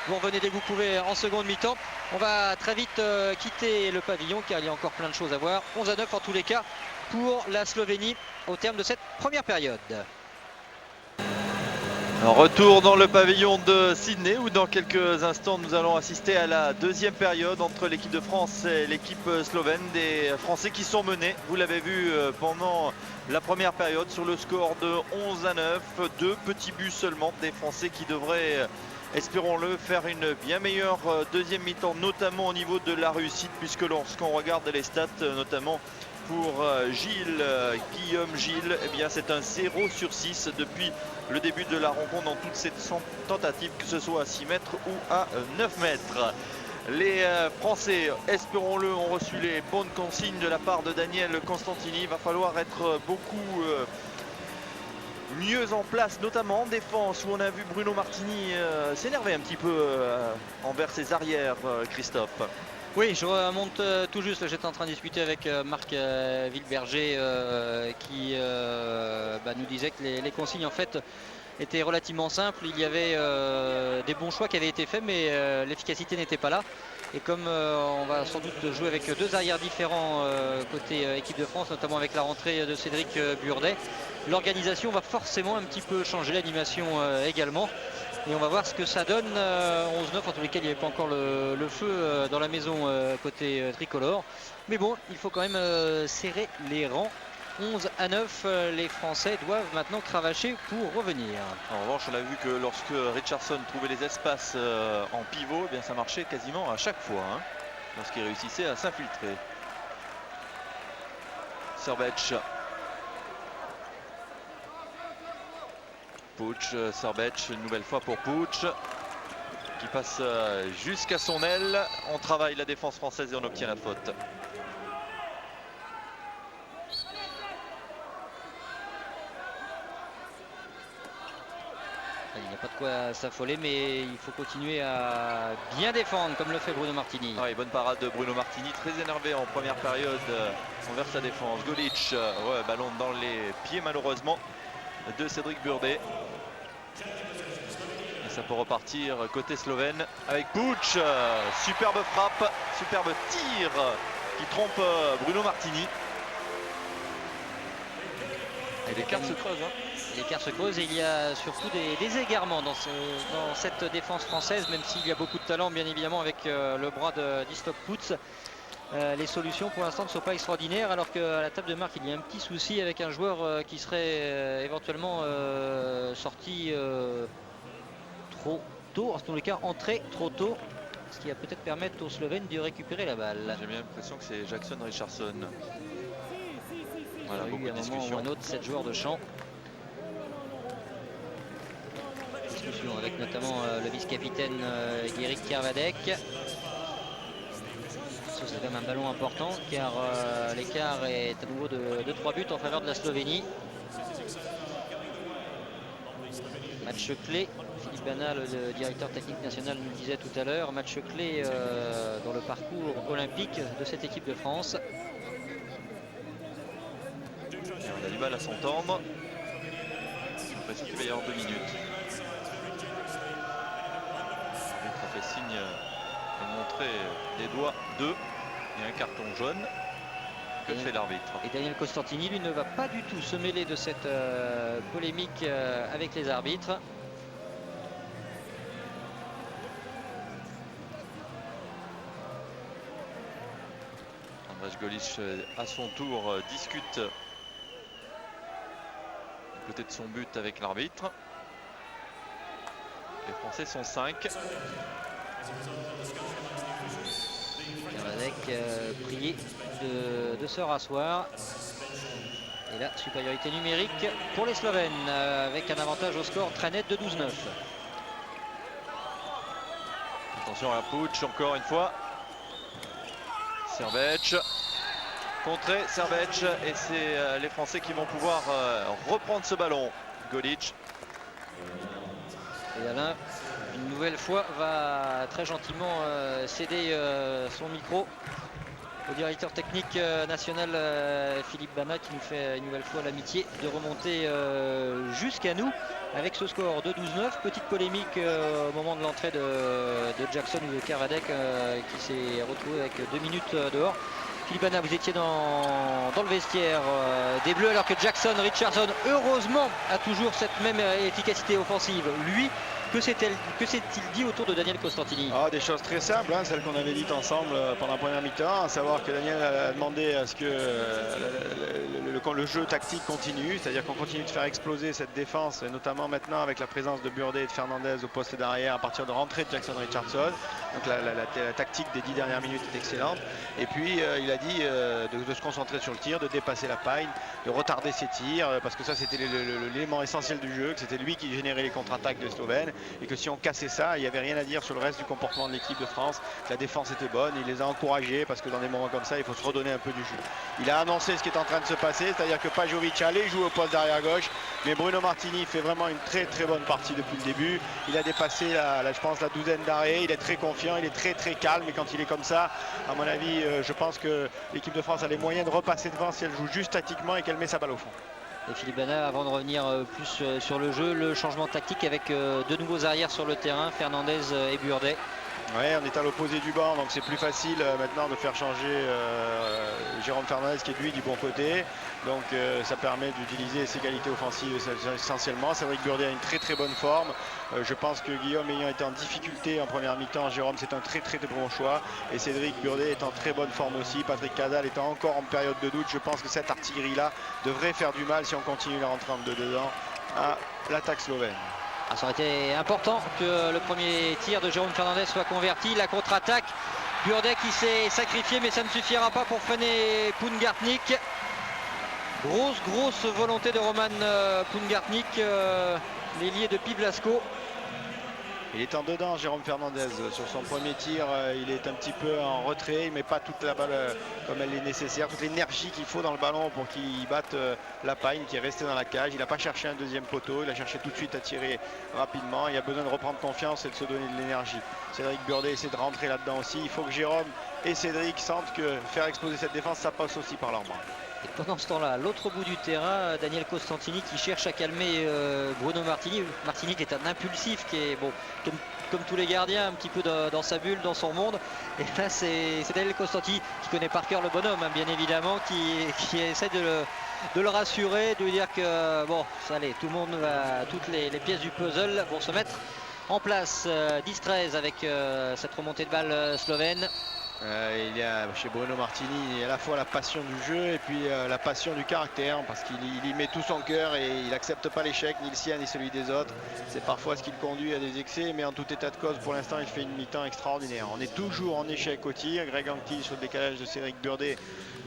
Vous revenez dès que vous pouvez en seconde mi-temps. On va très vite quitter le pavillon car il y a encore plein de choses à voir. 11 à 9 en tous les cas pour la Slovénie au terme de cette première période. Un retour dans le pavillon de Sydney où dans quelques instants nous allons assister à la deuxième période entre l'équipe de France et l'équipe slovène. Des Français qui sont menés, vous l'avez vu pendant la première période sur le score de 11 à 9. 2 petits buts seulement des Français qui devraient, espérons-le, faire une bien meilleure deuxième mi-temps, notamment au niveau de la réussite, puisque lorsqu'on regarde les stats, notamment pour Guillaume Gilles, eh bien c'est un 0 sur 6 depuis le début de la rencontre dans toutes ces tentatives, que ce soit à 6 mètres ou à 9 mètres. Les Français, espérons-le, ont reçu les bonnes consignes de la part de Daniel Constantini. Il va falloir être beaucoup mieux en place, notamment en défense, où on a vu Bruno Martini s'énerver un petit peu envers ses arrières, Christophe. Oui, je remonte tout juste. J'étais en train de discuter avec Marc Villeberger qui nous disait que les consignes en fait étaient relativement simples. Il y avait des bons choix qui avaient été faits, mais l'efficacité n'était pas là. Et comme on va sans doute jouer avec 2 arrières différents côté équipe de France, notamment avec la rentrée de Cédric Burdet, l'organisation va forcément un petit peu changer, l'animation également. Et on va voir ce que ça donne. 11-9, en tous les cas, il n'y avait pas encore le feu dans la maison côté tricolore. Mais bon, il faut quand même serrer les rangs. 11 à 9, les Français doivent maintenant cravacher pour revenir. En revanche, on a vu que lorsque Richardson trouvait les espaces en pivot, eh bien, ça marchait quasiment à chaque fois, hein, lorsqu'il réussissait à s'infiltrer. Srbec. Puig, Srbec, une nouvelle fois pour Puig, qui passe jusqu'à son aile. On travaille la défense française et on obtient la faute. Il n'y a pas de quoi s'affoler, mais il faut continuer à bien défendre comme le fait Bruno Martini. Ouais, bonne parade de Bruno Martini, très énervé en première période envers sa défense. Golic, ballon dans les pieds malheureusement de Cédric Burdet. Et ça peut repartir côté slovène avec Puig. Superbe frappe, superbe tir qui trompe Bruno Martini. Et l'écart se creuse. L'écart se creuse et il y a surtout des égarements dans cette défense française, même s'il y a beaucoup de talent bien évidemment avec le bras d'Istop Puig. Les solutions pour l'instant ne sont pas extraordinaires, alors qu'à la table de marque il y a un petit souci avec un joueur qui serait éventuellement sorti trop tôt, en tous les cas entré trop tôt, ce qui va peut-être permettre aux Slovènes de récupérer la balle. J'ai bien l'impression que c'est Jackson Richardson. Voilà, beaucoup de discussions. Un autre 7 joueurs de champ. Discussion avec notamment le vice-capitaine Guéric Kervadec. C'est quand même un ballon important car l'écart est à nouveau de 3 buts en faveur de la Slovénie. Match clé, Philippe Bana, le directeur technique national, nous le disait tout à l'heure, match clé dans le parcours olympique de cette équipe de France. Et on a du mal à s'entendre. J'ai l'impression qu'il va y avoir 2 minutes. Ça fait signe de montrer les doigts 2 et un carton jaune. Que fait l'arbitre? Et Daniel Constantini, lui, ne va pas du tout se mêler de cette polémique avec les arbitres. Andrej Golic à son tour discute peut-être son but avec l'arbitre. Les Français sont 5. Kervadec prié de se rasseoir. Et là, supériorité numérique pour les Slovènes avec un avantage au score très net de 12-9. Attention à la Puig encore une fois. Servetch. Contré, Servetch. Et c'est les Français qui vont pouvoir reprendre ce ballon. Golic. Et Alain, une nouvelle fois, va très gentiment céder son micro au directeur technique national Philippe Bana, qui nous fait une nouvelle fois l'amitié de remonter jusqu'à nous avec ce score de 12-9. Petite polémique au moment de l'entrée de Jackson ou de Kervadec qui s'est retrouvé avec 2 minutes dehors. Philippe Bana, vous étiez dans le vestiaire des Bleus, alors que Jackson Richardson, heureusement, a toujours cette même efficacité offensive. Lui, que s'est-il dit autour de Daniel Costantini? Des choses très simples, hein, celles qu'on avait dites ensemble pendant la première mi-temps, à savoir que Daniel a demandé à ce que le jeu tactique continue, c'est-à-dire qu'on continue de faire exploser cette défense, et notamment maintenant avec la présence de Burdet et de Fernandez au poste d'arrière à partir de rentrée de Jackson Richardson. Donc la tactique des 10 dernières minutes est excellente. Et puis il a dit de se concentrer sur le tir, de dépasser la paille, de retarder ses tirs, parce que ça c'était l'élément essentiel du jeu, que c'était lui qui générait les contre-attaques des Slovènes, et que si on cassait ça, il n'y avait rien à dire sur le reste du comportement de l'équipe de France. La défense était bonne, il les a encouragés, parce que dans des moments comme ça, il faut se redonner un peu du jus. Il a annoncé ce qui est en train de se passer, c'est-à-dire que Pajovic allait jouer au poste d'arrière gauche, mais Bruno Martini fait vraiment une très très bonne partie depuis le début. Il a dépassé je pense la douzaine d'arrêts, il est très confiant, il est très très calme, et quand il est comme ça, à mon avis, je pense que l'équipe de France a les moyens de repasser devant si elle joue juste tactiquement et qu'elle met sa balle au fond. Et Philippe Bana, avant de revenir plus sur le jeu, le changement tactique avec 2 nouveaux arrières sur le terrain, Fernandez et Burdet. Oui, on est à l'opposé du banc, donc c'est plus facile maintenant de faire changer Jérôme Fernandez qui est lui du bon côté. Donc ça permet d'utiliser ses qualités offensives essentiellement. Cédric Burdet a une très très bonne forme. Je pense que Guillaume ayant été en difficulté en première mi-temps, Jérôme c'est un très très bon choix. Et Cédric Burdet est en très bonne forme aussi. Patrick Cadal étant encore en période de doute. Je pense que cette artillerie-là devrait faire du mal si on continue à rentrer en dedans à l'attaque slovène. Ça aurait été important que le premier tir de Jérôme Fernandez soit converti. La contre-attaque, Burdet qui s'est sacrifié, mais ça ne suffira pas pour freiner Pungartnik. Grosse volonté de Roman Pungartnik, l'ailier de Pivlasco. Il est en dedans, Jérôme Fernandez. Sur son premier tir, il est un petit peu en retrait. Il ne met pas toute la balle comme elle est nécessaire, toute l'énergie qu'il faut dans le ballon pour qu'il batte la paille qui est restée dans la cage. Il n'a pas cherché un deuxième poteau. Il a cherché tout de suite à tirer rapidement. Il a besoin de reprendre confiance et de se donner de l'énergie. Cédric Burdet essaie de rentrer là-dedans aussi. Il faut que Jérôme et Cédric sentent que faire exploser cette défense, ça passe aussi par leurs mains. Et pendant ce temps-là, à l'autre bout du terrain, Daniel Costantini qui cherche à calmer Bruno Martini. Martini qui est un impulsif, qui est bon, comme tous les gardiens, un petit peu dans sa bulle, dans son monde. Et là, c'est Daniel Costantini qui connaît par cœur le bonhomme, hein, bien évidemment, qui essaie de le rassurer, de lui dire que bon, ça allait, tout le monde toutes les pièces du puzzle vont se mettre en place. 10-13 avec cette remontée de balle slovène. Il y a chez Bruno Martini à la fois la passion du jeu et puis la passion du caractère, parce qu'il y met tout son cœur et il n'accepte pas l'échec, ni le sien ni celui des autres. C'est parfois ce qui le conduit à des excès, mais en tout état de cause, pour l'instant, il fait une mi-temps extraordinaire. On est toujours en échec au tir. Greg Anctil sur le décalage de Cédric Burdet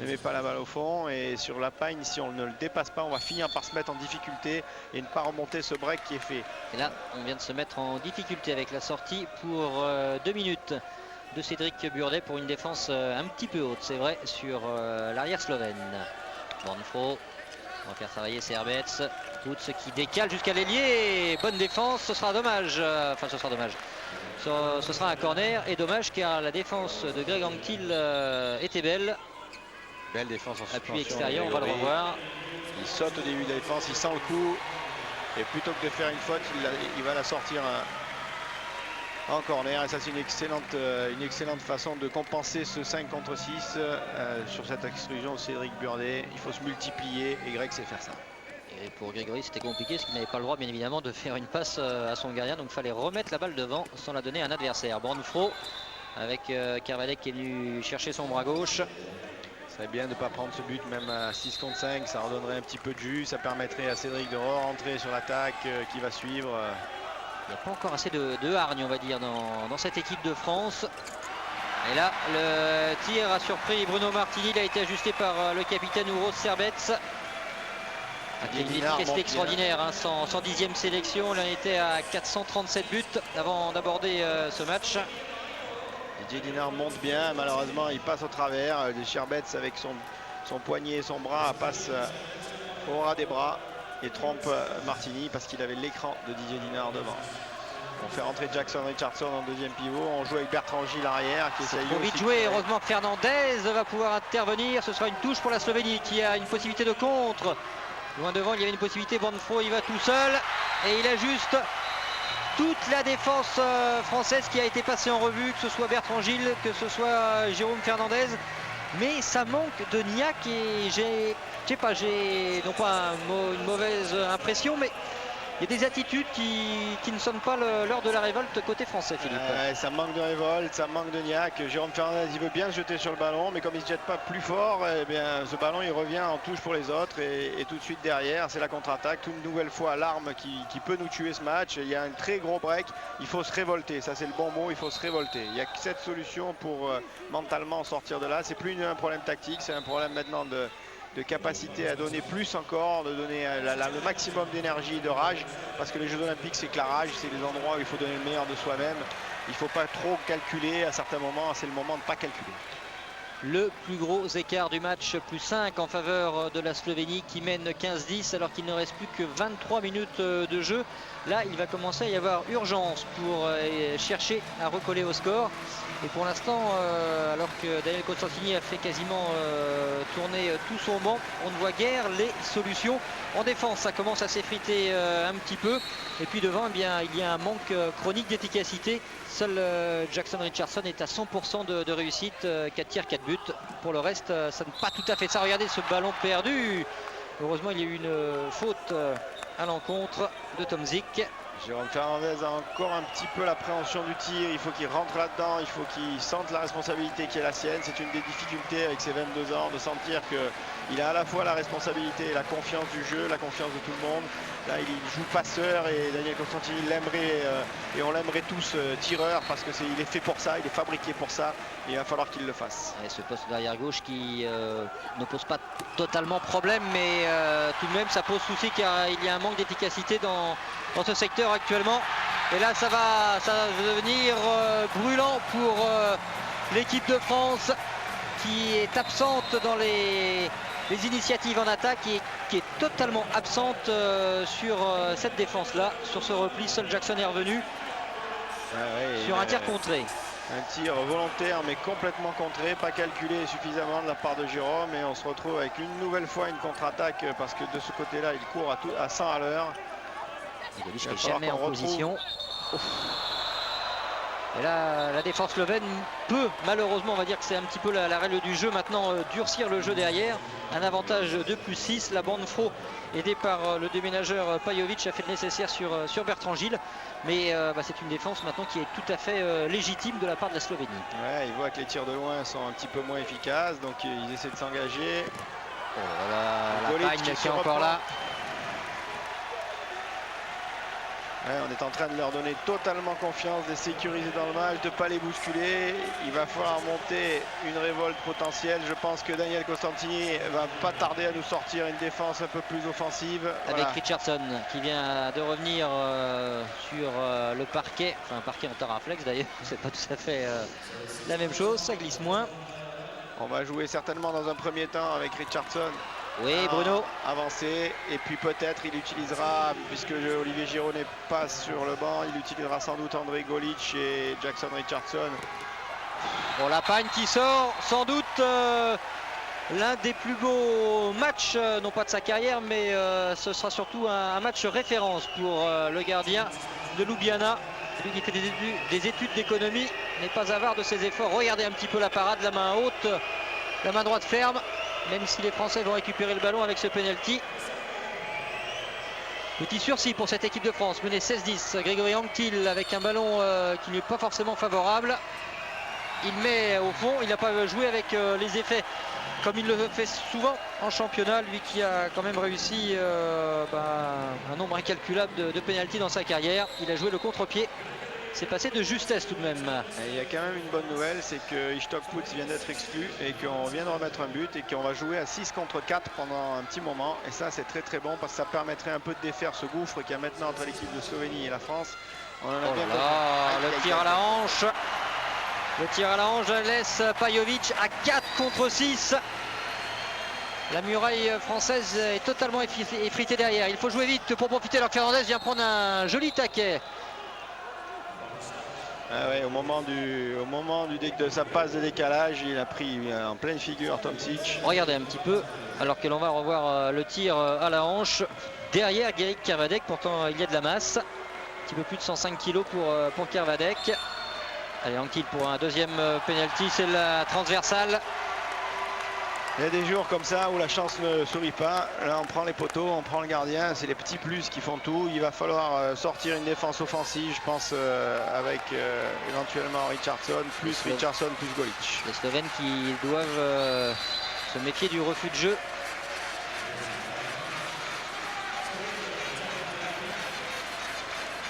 ne met pas la balle au fond, et sur la paille, si on ne le dépasse pas, on va finir par se mettre en difficulté et ne pas remonter ce break qui est fait. Et là, on vient de se mettre en difficulté avec la sortie pour 2 minutes de Cédric Burdet pour une défense un petit peu haute, c'est vrai, sur l'arrière slovène. Bornfro, on va faire travailler Servetz. Pouts qui décale jusqu'à l'ailier. Bonne défense, ce sera dommage. Enfin, ce sera dommage. Ce sera un corner, et dommage car la défense de Greg Anctil était belle. Belle défense en suspension. Appui extérieur, on va le revoir. Il saute au début de la défense, il sent le coup, et plutôt que de faire une faute, il va la sortir en corner. Et ça, c'est une excellente façon de compenser ce 5 contre 6 sur cette extrusion de Cédric Burdet. Il faut se multiplier, et Greg sait faire ça. Et pour Grégory, c'était compliqué parce qu'il n'avait pas le droit, bien évidemment, de faire une passe à son gardien. Donc il fallait remettre la balle devant sans la donner à un adversaire. Bornfro avec Kervadec qui est venu chercher son bras gauche. C'est bien de ne pas prendre ce but même à 6 contre 5, ça redonnerait un petit peu de jus, ça permettrait à Cédric de rentrer sur l'attaque qui va suivre. Il n'y a pas encore assez de hargne, on va dire, dans cette équipe de France. Et là, le tir a surpris Bruno Martini, il a été ajusté par le capitaine Uros Servetz. Une efficacité extraordinaire, hein, 110e sélection, il en était à 437 buts avant d'aborder ce match. Didier Dinard monte bien, malheureusement il passe au travers. Sherbets avec son poignet et son bras passe au ras des bras et trompe Martini parce qu'il avait l'écran de Didier Dinard devant. On fait rentrer Jackson Richardson en deuxième pivot. On joue avec Bertrand Gilles arrière qui essaye Trop vite joué. Heureusement Fernandez va pouvoir intervenir. Ce sera une touche pour la Slovénie qui a une possibilité de contre. Loin devant, il y avait une possibilité. Bonfro, il va tout seul et il a juste toute la défense française qui a été passée en revue, que ce soit Bertrand Gilles, que ce soit Jérôme Fernandez. Mais ça manque de Niak et j'ai non pas une mauvaise impression, mais il y a des attitudes qui ne sonnent pas l'heure de la révolte côté français, Philippe. Ça manque de révolte, ça manque de Niak. Jérôme Fernandez, il veut bien se jeter sur le ballon, mais comme il ne se jette pas plus fort, eh bien, ce ballon il revient en touche pour les autres et tout de suite derrière, c'est la contre-attaque. Une nouvelle fois l'arme qui peut nous tuer ce match. Il y a un très gros break, il faut se révolter, ça c'est le bon mot, il faut se révolter. Il n'y a que cette solution pour mentalement sortir de là. C'est plus un problème tactique, c'est un problème maintenant de capacité à donner plus encore, de donner le maximum d'énergie et de rage, parce que les Jeux Olympiques c'est que la rage, c'est les endroits où il faut donner le meilleur de soi-même. Il ne faut pas trop calculer à certains moments, c'est le moment de ne pas calculer. Le plus gros écart du match, plus 5 en faveur de la Slovénie qui mène 15-10 alors qu'il ne reste plus que 23 minutes de jeu. Là, il va commencer à y avoir urgence pour chercher à recoller au score. Et pour l'instant, alors que Daniel Costantini a fait quasiment tourner tout son banc, on ne voit guère les solutions. En défense, ça commence à s'effriter un petit peu. Et puis devant, eh bien, il y a un manque chronique d'efficacité. Seul Jackson Richardson est à 100% de réussite, 4 tirs, 4 buts. Pour le reste, ça n'est pas tout à fait ça. Regardez ce ballon perdu. Heureusement, il y a eu une faute à l'encontre de Tomzik. Jérôme Fernandez a encore un petit peu l'appréhension du tir, il faut qu'il rentre là-dedans, il faut qu'il sente la responsabilité qui est la sienne. C'est une des difficultés avec ses 22 ans, de sentir qu'il a à la fois la responsabilité et la confiance du jeu, la confiance de tout le monde. Là il joue passeur et Daniel Costantini l'aimerait et on l'aimerait tous tireur parce que il est fait pour ça, il est fabriqué pour ça et il va falloir qu'il le fasse. Et ce poste d'arrière gauche qui ne pose pas totalement problème, mais tout de même ça pose souci car il y a un manque d'efficacité dans ce secteur actuellement. Et là ça va devenir brûlant pour l'équipe de France qui est absente dans les initiatives en attaque et qui est totalement absente sur cette défense là. Sur ce repli, seul Jackson est revenu sur un tir contré. Un tir volontaire mais complètement contré, pas calculé suffisamment de la part de Jérôme, et on se retrouve avec une nouvelle fois une contre-attaque parce que de ce côté là il court à 100 à l'heure. Golic n'est jamais en position. Ouf. Et là, la défense slovène peut, malheureusement, on va dire que c'est un petit peu la règle du jeu maintenant, durcir le jeu derrière. Un avantage de +6. La bande Fro, aidée par le déménageur Pajovic, a fait le nécessaire sur Bertrand Gilles. Mais c'est une défense maintenant qui est tout à fait légitime de la part de la Slovénie. Ouais, il voit que les tirs de loin sont un petit peu moins efficaces, donc ils essaient de s'engager. Oh, la Pagne qui est encore là. Ouais, on est en train de leur donner totalement confiance, de les sécuriser dans le match, de ne pas les bousculer. Il va falloir monter une révolte potentielle. Je pense que Daniel Costantini va pas tarder à nous sortir une défense un peu plus offensive. Avec Richardson qui vient de revenir sur le parquet. Enfin, un parquet en taraflex d'ailleurs, c'est pas tout à fait la même chose, ça glisse moins. On va jouer certainement dans un premier temps avec Richardson. Oui, Bruno. Avancé, et puis peut-être il utilisera, puisque Olivier Giroud n'est pas sur le banc, il utilisera sans doute André Golic et Jackson Richardson. Bon, la Pagne qui sort, sans doute l'un des plus beaux matchs, non pas de sa carrière, mais ce sera surtout un match référence pour le gardien de Ljubljana. Lui qui fait des études d'économie, n'est pas avare de ses efforts. Regardez un petit peu la parade, la main haute, la main droite ferme. Même si les Français vont récupérer le ballon avec ce penalty. Petit sursis pour cette équipe de France, menée 16-10. Grégory Anctil avec un ballon qui n'est pas forcément favorable. Il met au fond, il n'a pas joué avec les effets comme il le fait souvent en championnat. Lui qui a quand même réussi un nombre incalculable de pénaltys dans sa carrière. Il a joué le contre-pied. C'est passé de justesse tout de même. Et il y a quand même une bonne nouvelle, c'est que Ishtok Putz vient d'être exclu et qu'on vient de remettre un but et qu'on va jouer à 6 contre 4 pendant un petit moment. Et ça c'est très très bon parce que ça permettrait un peu de défaire ce gouffre qu'il y a maintenant entre l'équipe de Slovénie et la France. On en a le tir à la hanche. Le tir à la hanche laisse Pajovic à 4 contre 6. La muraille française est totalement effritée derrière. Il faut jouer vite pour profiter alors que Fernandez vient prendre un joli taquet. Ah ouais, au moment de sa passe de décalage, il a pris en pleine figure Tomčić. Regardez un petit peu, alors que l'on va revoir le tir à la hanche. Derrière Guéric Kervadec, pourtant il y a de la masse. Un petit peu plus de 105 kg pour Kervadec. Allez, Anquil pour un deuxième penalty, c'est la transversale. Il y a des jours comme ça où la chance ne sourit pas. Là, on prend les poteaux, on prend le gardien. C'est les petits plus qui font tout. Il va falloir sortir une défense offensive, je pense, avec éventuellement Richardson, plus Golić. Les Slovènes qui doivent se méfier du refus de jeu.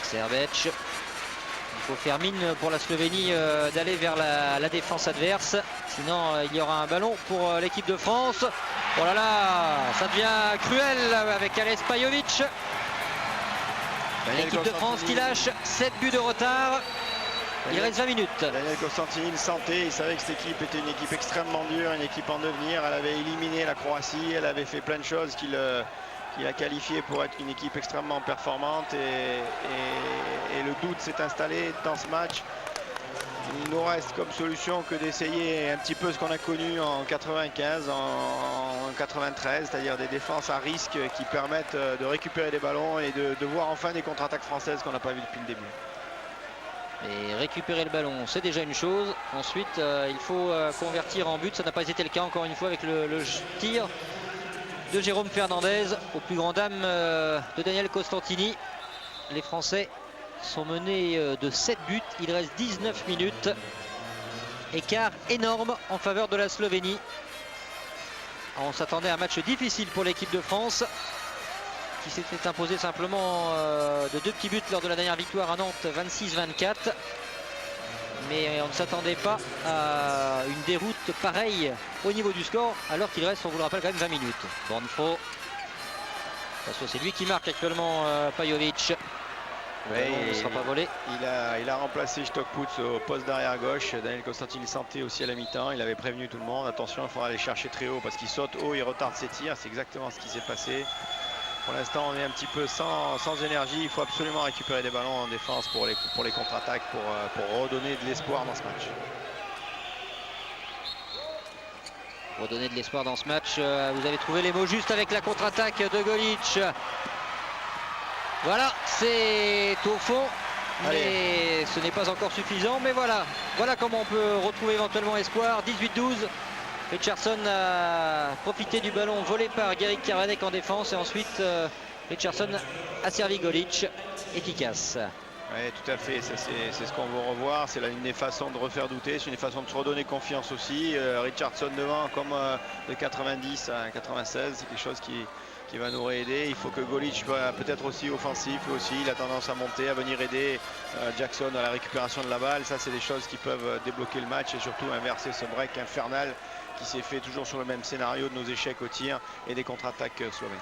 Servech. Il faut faire mine pour la Slovénie d'aller vers la défense adverse. Sinon, il y aura un ballon pour l'équipe de France. Oh là là, ça devient cruel avec Ales Pajovic. L'équipe de France qui lâche 7 buts de retard. Il reste 20 minutes. Daniel Constantini le sentait, il savait que cette équipe était une équipe extrêmement dure, une équipe en devenir. Elle avait éliminé la Croatie, elle avait fait plein de choses qu'il a qualifié pour être une équipe extrêmement performante et le doute s'est installé dans ce match. Il nous reste comme solution que d'essayer un petit peu ce qu'on a connu en 95, en 93, c'est-à-dire des défenses à risque qui permettent de récupérer des ballons et de voir enfin des contre-attaques françaises qu'on n'a pas vues depuis le début. Et récupérer le ballon, c'est déjà une chose. Ensuite, il faut convertir en but. Ça n'a pas été le cas encore une fois avec le tir de Jérôme Fernandez au plus grand dam de Daniel Constantini. Les Français sont menés de 7 buts. Il reste 19 minutes. Écart énorme en faveur de la Slovénie. On s'attendait à un match difficile pour l'équipe de France qui s'était imposé simplement de 2 petits buts lors de la dernière victoire à Nantes, 26-24. Mais on ne s'attendait pas à une déroute pareille au niveau du score, alors qu'il reste, on vous le rappelle, quand même 20 minutes. Bornfro, parce que c'est lui qui marque actuellement Pajovic. Ouais, il ne sera pas volé. Il a remplacé Stockputz au poste d'arrière gauche. Daniel Constantini le sentait aussi à la mi-temps. Il avait prévenu tout le monde. Attention, il faudra aller chercher très haut parce qu'il saute haut, il retarde ses tirs. C'est exactement ce qui s'est passé. Pour l'instant, on est un petit peu sans énergie. Il faut absolument récupérer des ballons en défense pour les contre-attaques, pour redonner de l'espoir dans ce match. Redonner de l'espoir dans ce match. Vous avez trouvé les mots justes avec la contre-attaque de Golić. Voilà, c'est au fond. Mais ce n'est pas encore suffisant. Mais voilà comment on peut retrouver éventuellement espoir. 18-12. Richardson a profité du ballon volé par Guéric Kervadec en défense et ensuite Richardson a servi Golić, efficace. Oui, tout à fait, c'est ce qu'on veut revoir, c'est une des façons de refaire douter, c'est une façon de se redonner confiance aussi. Richardson devant comme de 90 à 96, c'est quelque chose qui va nous réaider. Il faut que Golić soit peut-être aussi offensif, lui aussi, il a tendance à monter, à venir aider Jackson à la récupération de la balle. Ça, c'est des choses qui peuvent débloquer le match et surtout inverser ce break infernal qui s'est fait toujours sur le même scénario de nos échecs au tir et des contre-attaques slovènes.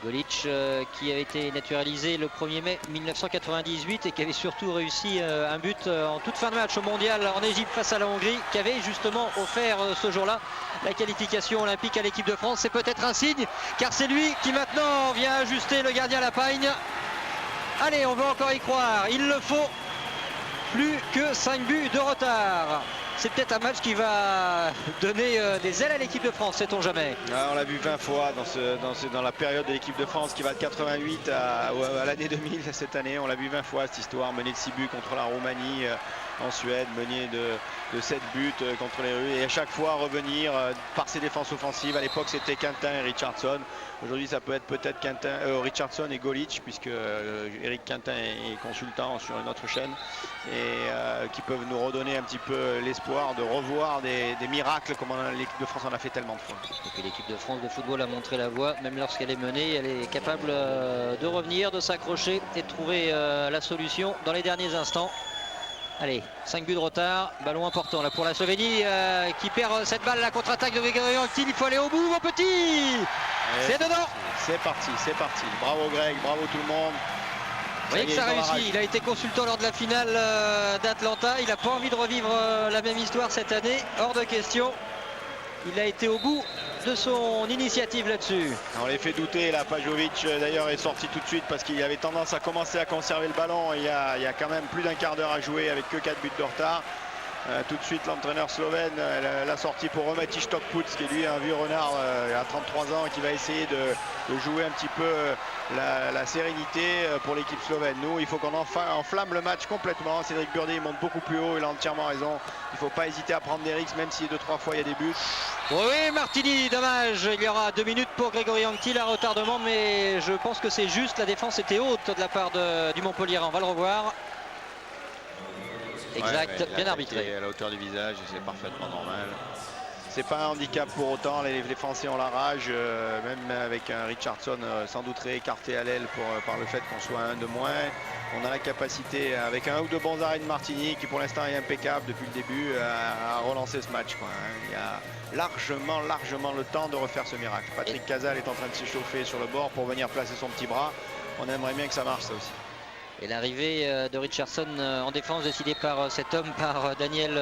Golić qui avait été naturalisé le 1er mai 1998 et qui avait surtout réussi un but en toute fin de match au mondial en Égypte face à la Hongrie, qui avait justement offert ce jour-là la qualification olympique à l'équipe de France. C'est peut-être un signe car c'est lui qui maintenant vient ajuster le gardien Lapagne. Allez, on veut encore y croire, il le faut. Plus que 5 buts de retard. C'est peut-être un match qui va donner des ailes à l'équipe de France, sait-on jamais. On l'a vu 20 fois dans la période de l'équipe de France qui va de 88 à l'année 2000 cette année. On l'a vu 20 fois cette histoire, menée de 6 buts contre la Roumanie en Suède, menée de 7 buts contre les Russes et à chaque fois revenir par ses défenses offensives. À l'époque c'était Quintin et Richardson. Aujourd'hui ça peut être peut-être Richardson et Golić puisque Eric Quintin est consultant sur une autre chaîne et qui peuvent nous redonner un petit peu l'espoir de revoir des miracles comme l'équipe de France en a fait tellement de fois. Et puis l'équipe de France de football a montré la voie, même lorsqu'elle est menée, elle est capable de revenir, de s'accrocher et de trouver la solution dans les derniers instants. Allez, 5 buts de retard, ballon important là pour la Slovénie qui perd cette balle, la contre-attaque de Greg Anquil, il faut aller au bout mon petit. C'est dedans. C'est parti. Bravo Greg, bravo tout le monde. Vous voyez que ça réussit. Il a été consultant lors de la finale d'Atlanta. Il n'a pas envie de revivre la même histoire cette année. Hors de question. Il a été au bout de son initiative là-dessus. On les fait douter. Là, Pajovic d'ailleurs est sorti tout de suite parce qu'il avait tendance à commencer à conserver le ballon. Il y a quand même plus d'un quart d'heure à jouer avec que 4 buts de retard. Tout de suite, l'entraîneur slovène l'a sorti pour remettre Ishtok Puc, qui est lui un vieux renard à 33 ans, qui va essayer de jouer un petit peu la sérénité pour l'équipe slovène. Nous, il faut qu'on enflamme le match complètement. Cédric Burdet, il monte beaucoup plus haut, il a entièrement raison. Il ne faut pas hésiter à prendre des risques, même si 2-3 fois il y a des buts. Oui, Martini, dommage. Il y aura 2 minutes pour Grégory Anctil à retardement, mais je pense que c'est juste. La défense était haute de la part du Montpellier. On va le revoir. Exact, bien arbitré. À la hauteur du visage, c'est parfaitement normal. C'est pas un handicap pour autant, les Français ont la rage, même avec un Richardson sans doute réécarté à l'aile par le fait qu'on soit un de moins. On a la capacité, avec un ou deux bons arrêts de Martini, qui pour l'instant est impeccable depuis le début, à relancer ce match, quoi. Il y a largement le temps de refaire ce miracle. Patrick Casal est en train de s'échauffer sur le bord pour venir placer son petit bras. On aimerait bien que ça marche, ça aussi. Et l'arrivée de Richardson en défense décidée par cet homme, par Daniel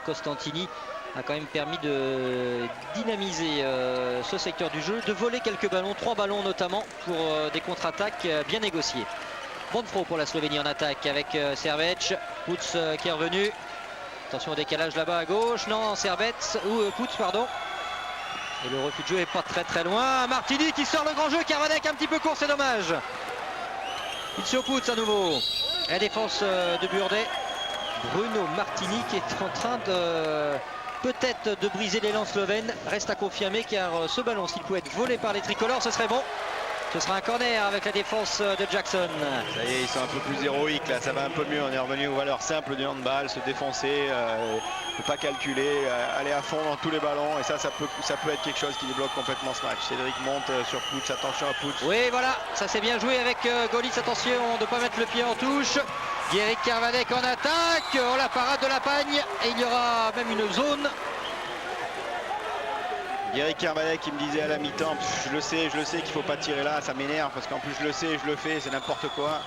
Costantini, a quand même permis de dynamiser ce secteur du jeu, de voler quelques ballons, 3 ballons notamment pour des contre-attaques bien négociées. Bon throw pour la Slovénie en attaque avec Servec, Puc qui est revenu. Attention au décalage là-bas à gauche, non Servec ou Puc pardon. Et le refus de jeu est pas très loin. Martini qui sort le grand jeu, Kermadec un petit peu court, c'est dommage. Itzio Puc à nouveau. La défense de Burdet. Bruno Martini qui est en train de peut-être de briser l'élan slovène. Reste à confirmer car ce ballon, s'il peut être volé par les tricolores, ce serait bon. Ce sera un corner avec la défense de Jackson. Ça y est, ils sont un peu plus héroïques là, ça va un peu mieux. On est revenu aux valeurs simples du handball, se défoncer, ne pas calculer, aller à fond dans tous les ballons. Et ça peut être quelque chose qui débloque complètement ce match. Cédric monte sur Puc, attention à Puc. Oui, voilà, ça s'est bien joué avec Golic. Attention de ne pas mettre le pied en touche. Guéric Kermadec en attaque. Oh, la parade de la Pagne. Et il y aura même une zone. Guéric Kermadec qui me disait à la mi-temps, je le sais qu'il ne faut pas tirer là, ça m'énerve parce qu'en plus je le sais, je le fais, c'est n'importe quoi.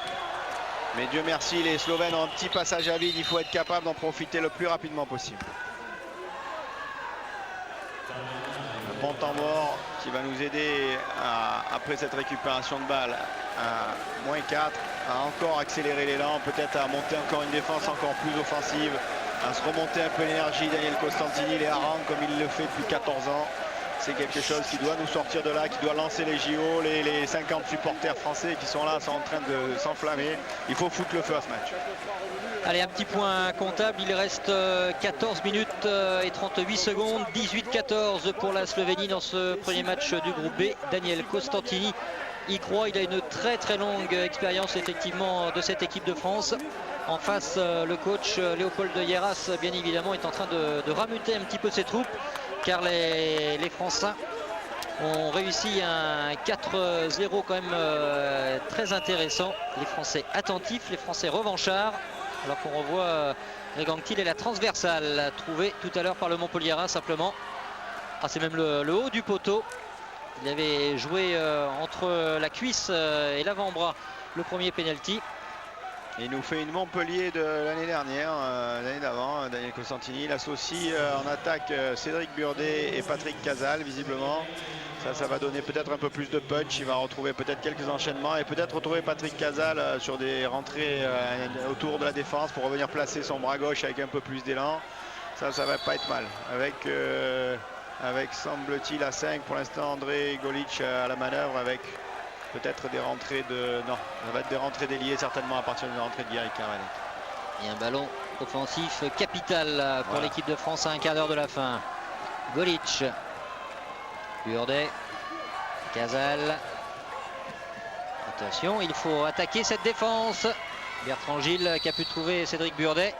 Mais Dieu merci, les Slovènes ont un petit passage à vide, il faut être capable d'en profiter le plus rapidement possible. Un bon temps mort qui va nous aider après cette récupération de balle à -4, à encore accélérer l'élan, peut-être à monter encore une défense encore plus offensive, à se remonter un peu l'énergie. Daniel Costantini les harangue comme il le fait depuis 14 ans. C'est quelque chose qui doit nous sortir de là, qui doit lancer les JO. Les 50 supporters français qui sont là sont en train de s'enflammer. Il faut foutre le feu à ce match. Allez, un petit point comptable. Il reste 14 minutes et 38 secondes. 18-14 pour la Slovénie dans ce premier match du groupe B. Daniel Costantini y croit. Il a une très longue expérience effectivement de cette équipe de France. En face, le coach Léopold Hieras, bien évidemment, est en train de rameuter un petit peu ses troupes. Car les Français ont réussi un 4-0 quand même très intéressant. Les Français attentifs, les Français revanchards. Alors qu'on revoit Greg Anctil et la transversale trouvée tout à l'heure par le Montpelliérain simplement. Ah, c'est même le haut du poteau. Il avait joué entre la cuisse et l'avant-bras le premier penalty. Il nous fait une Montpellier de l'année dernière, l'année d'avant. Daniel Costantini, il associe en attaque Cédric Burdet et Patrick Casal visiblement. Ça va donner peut-être un peu plus de punch. Il va retrouver peut-être quelques enchaînements et peut-être retrouver Patrick Casal sur des rentrées autour de la défense pour revenir placer son bras gauche avec un peu plus d'élan. Ça va pas être mal. Avec semble-t-il à 5 pour l'instant André Golic à la manœuvre avec peut-être des rentrées de... Non, ça va être des rentrées déliées certainement à partir d'une rentrée de Guéric Kermadec. Et un ballon offensif capital pour l'équipe de France à un quart d'heure de la fin. Golic, Burdet, Casal. Attention, il faut attaquer cette défense. Bertrand Gilles qui a pu trouver Cédric Burdet.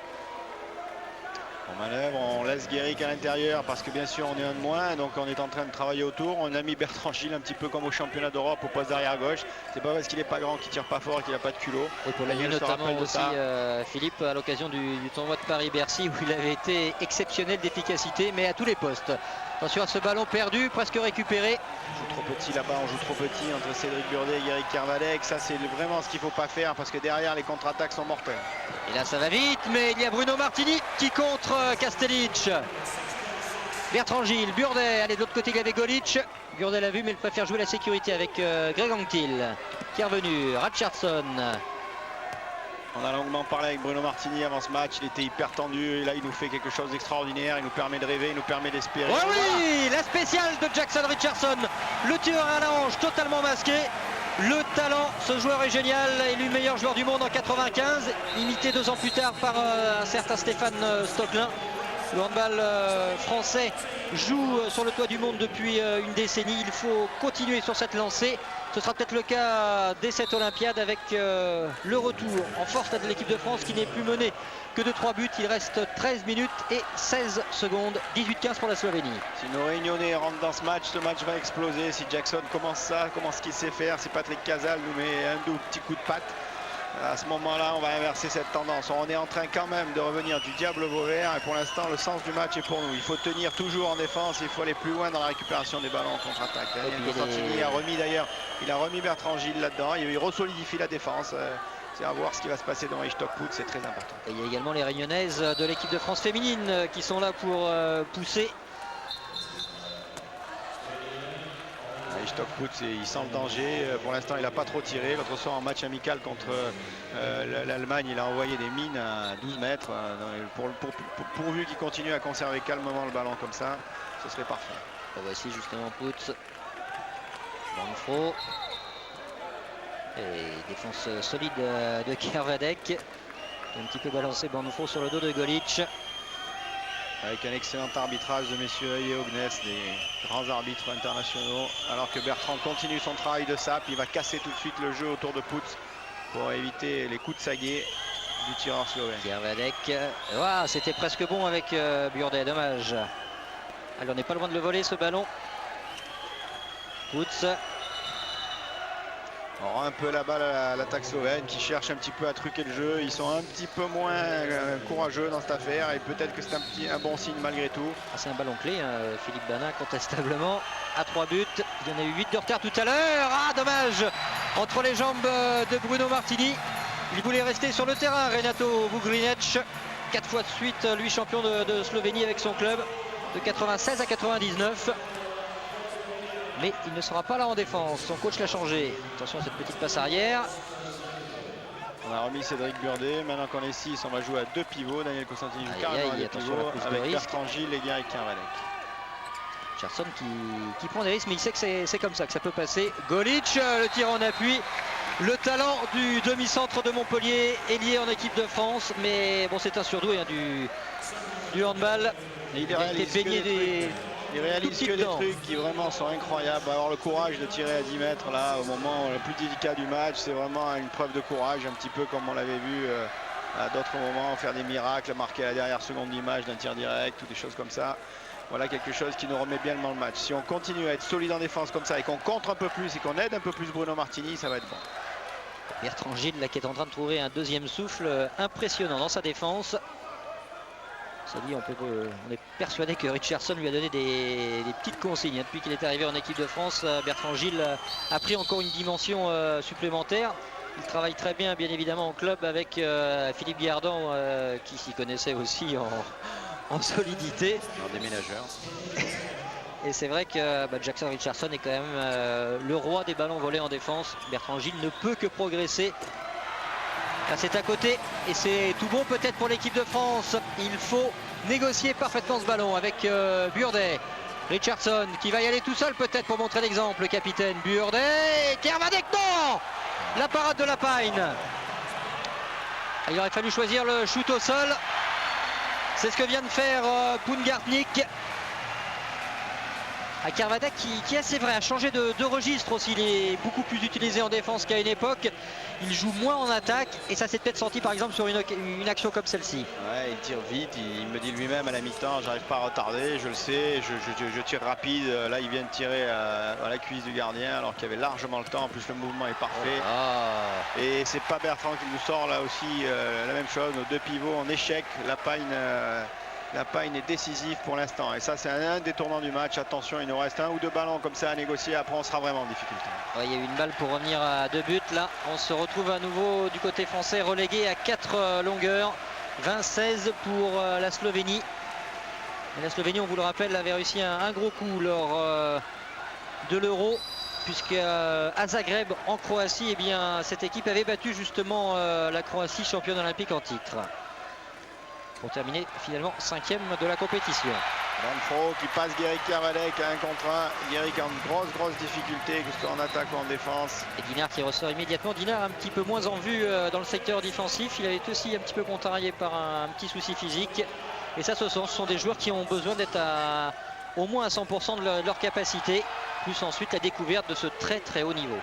En manœuvre, on laisse Guéric à l'intérieur parce que bien sûr on est un de moins, donc on est en train de travailler autour. On a mis Bertrand Gilles un petit peu comme au championnat d'Europe au poste d'arrière gauche. C'est pas parce qu'il est pas grand qu'il tire pas fort et qu'il n'a pas de culot. Et pour la notamment aussi Philippe à l'occasion du tournoi de Paris-Bercy où il avait été exceptionnel d'efficacité mais à tous les postes. Attention à ce ballon perdu, presque récupéré. On joue trop petit là-bas, on joue trop petit entre Cédric Burdet et Eric Kervadec. Ça, c'est vraiment ce qu'il ne faut pas faire parce que derrière, les contre-attaques sont mortelles. Et là, ça va vite, mais il y a Bruno Martini qui contre Kastelic. Bertrand Gilles, Burdet, allez de l'autre côté il y avait Golic. Burdet l'a vu mais il préfère jouer la sécurité avec Greg Anquetil qui est revenu, Richardson. On a longuement parlé avec Bruno Martini avant ce match, il était hyper tendu et là il nous fait quelque chose d'extraordinaire, il nous permet de rêver, il nous permet d'espérer. Oh oui, la spéciale de Jackson Richardson, le tireur à la hanche totalement masqué. Le talent, ce joueur est génial, élu meilleur joueur du monde en 95, imité 2 ans plus tard par un certain Stéphane Stocklin. Le handball français joue sur le toit du monde depuis une décennie. Il faut continuer sur cette lancée. Ce sera peut-être le cas dès cette Olympiade avec le retour en force de l'équipe de France qui n'est plus menée que de 3 buts. Il reste 13 minutes et 16 secondes. 18-15 pour la Slovénie. Si nos Réunionnais rentrent dans ce match va exploser. Si Jackson commence ce qu'il sait faire, si Patrick Casal nous met un ou petit coup de patte, à ce moment-là, on va inverser cette tendance. On est en train quand même de revenir du diable Vauvert et pour l'instant, le sens du match est pour nous. Il faut tenir toujours en défense, il faut aller plus loin dans la récupération des ballons en contre-attaque. Daniel Constantini a remis d'ailleurs, il a remis Bertrand Gilles là-dedans. Il resolidifie la défense. C'est à voir ce qui va se passer dans Stockput, c'est très important. Et il y a également les Réunionnaises de l'équipe de France féminine qui sont là pour pousser. Stockput, il sent le danger. Pour l'instant, il n'a pas trop tiré. L'autre soir, en match amical contre l'Allemagne, il a envoyé des mines à 12 mètres. Pourvu qu'il continue à conserver calmement le ballon comme ça, ce serait parfait. Et voici justement Putz. Banfro. Et défense solide de Kervadec. Un petit peu balancé Banfro sur le dos de Golic. Avec un excellent arbitrage de messieurs et Ognès, des grands arbitres internationaux. Alors que Bertrand continue son travail de sape, il va casser tout de suite le jeu autour de Putz pour éviter les coups de saguet du tireur slovène. Kervadec, c'était presque bon avec Burdet, dommage. Allez, on n'est pas loin de le voler ce ballon. Putz. On rend un peu la balle à l'attaque slovène qui cherche un petit peu à truquer le jeu. Ils sont un petit peu moins courageux dans cette affaire et peut-être que c'est un bon signe malgré tout. C'est un ballon clé, Philippe Banin contestablement à 3 buts. Il y en a eu 8 de retard tout à l'heure. Dommage entre les jambes de Bruno Martini. Il voulait rester sur le terrain, Renato Vugrinec. 4 fois de suite, lui champion de Slovénie avec son club de 96 à 99. Mais il ne sera pas là en défense, son coach l'a changé. Attention à cette petite passe arrière. On a remis Cédric Burdet, maintenant qu'on est 6, on va jouer à 2 pivots. Daniel Constantini joue carrément à 2 pivots avec Bertrand Gilles et Eric Kervadec. Richardson qui prend des risques, mais il sait que c'est comme ça que ça peut passer. Golic, le tir en appui. Le talent du demi-centre de Montpellier est lié en équipe de France, mais bon, c'est un surdoué du handball. Et il réalise que des trucs qui vraiment sont incroyables. Avoir le courage de tirer à 10 mètres là au moment le plus délicat du match, c'est vraiment une preuve de courage, un petit peu comme on l'avait vu à d'autres moments, faire des miracles, marquer à la dernière seconde d'image d'un tir direct ou des choses comme ça. Voilà quelque chose qui nous remet bien dans le match. Si on continue à être solide en défense comme ça et qu'on contre un peu plus et qu'on aide un peu plus Bruno Martini, ça va être bon. Bertrand Gilles là, qui est en train de trouver un deuxième souffle impressionnant dans sa défense. On est persuadé que Richardson lui a donné des petites consignes depuis qu'il est arrivé en équipe de France. Bertrand Gilles a pris encore une dimension supplémentaire. Il travaille très bien évidemment en club avec Philippe Guiardon qui s'y connaissait aussi en solidité. En déménageur. Et c'est vrai que Jackson Richardson est quand même le roi des ballons volés en défense. Bertrand Gilles ne peut que progresser. Là, c'est à côté et c'est tout bon peut-être pour l'équipe de France. Il faut négocier parfaitement ce ballon avec Burdet. Richardson qui va y aller tout seul peut-être pour montrer l'exemple. Le capitaine Burdet. Kervadec, non! La parade de Lapine. Il aurait fallu choisir le shoot au sol. C'est ce que vient de faire Pungartnik. Kervadec qui c'est vrai, a changé de registre aussi. Il est beaucoup plus utilisé en défense qu'à une époque. Il joue moins en attaque et ça s'est peut-être senti par exemple sur une action comme celle-ci. Ouais, il tire vite, il me dit lui-même à la mi-temps, j'arrive pas à retarder, je le sais, je tire rapide. Là il vient de tirer à la cuisse du gardien alors qu'il y avait largement le temps, en plus le mouvement est parfait. Et c'est pas Bertrand qui nous sort là aussi la même chose, nos 2 pivots en échec. Lapine La Payne est décisif pour l'instant. Et ça, c'est un des tournants du match. Attention, il nous reste 1 ou 2 ballons comme ça à négocier. Après, on sera vraiment en difficulté. Ouais, il y a eu une balle pour revenir à 2 buts. Là, on se retrouve à nouveau du côté français, relégué à 4 longueurs. 20-16 pour la Slovénie. Et la Slovénie, on vous le rappelle, avait réussi un gros coup lors de l'Euro, puisque à Zagreb, en Croatie, eh bien, cette équipe avait battu justement la Croatie, championne olympique en titre. Pour terminer finalement 5e de la compétition. Bonfro qui passe Guéric Kervadec à 1 contre 1. Guéric en grosse difficulté, que ce soit en attaque ou en défense. Et Dinard qui ressort immédiatement. Dinard un petit peu moins en vue dans le secteur défensif. Il avait été aussi un petit peu contrarié par un petit souci physique. Et ça, ce sont des joueurs qui ont besoin d'être au moins à 100% de leur capacité. Plus ensuite la découverte de ce très haut niveau.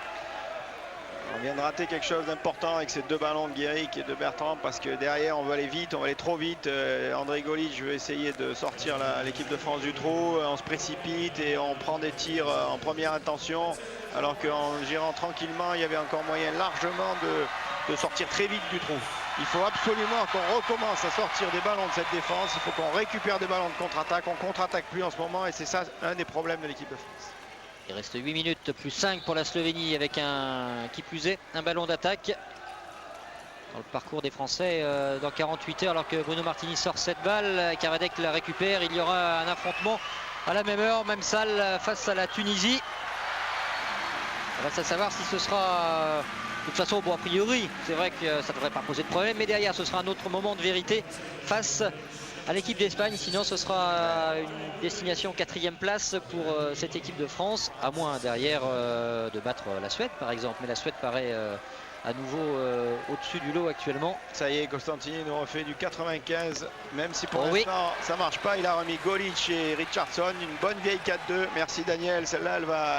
On vient de rater quelque chose d'important avec ces 2 ballons de Guéric et de Bertrand, parce que derrière on veut aller vite, on va aller trop vite. André Golic veut essayer de sortir l'équipe de France du trou, on se précipite et on prend des tirs en première intention, alors qu'en gérant tranquillement il y avait encore moyen largement de sortir très vite du trou. Il faut absolument qu'on recommence à sortir des ballons de cette défense, il faut qu'on récupère des ballons de contre-attaque, on contre-attaque plus en ce moment et c'est ça un des problèmes de l'équipe de France. Il reste 8 minutes plus 5 pour la Slovénie avec qui plus est un ballon d'attaque dans le parcours des Français dans 48 heures, alors que Bruno Martini sort cette balle. Kervadec la récupère. Il y aura un affrontement à la même heure, même salle face à la Tunisie. On va savoir si ce sera de toute façon, bon, a priori c'est vrai que ça ne devrait pas poser de problème, mais derrière ce sera un autre moment de vérité face à l'équipe d'Espagne. Sinon ce sera une destination 4e place pour cette équipe de France, à moins derrière de battre la Suède par exemple, mais la Suède paraît à nouveau au-dessus du lot actuellement. Ça y est, Costantini nous refait du 95, même si pour l'instant ça marche pas. Il a remis Golic et Richardson, une bonne vieille 4-2. Merci Daniel, celle-là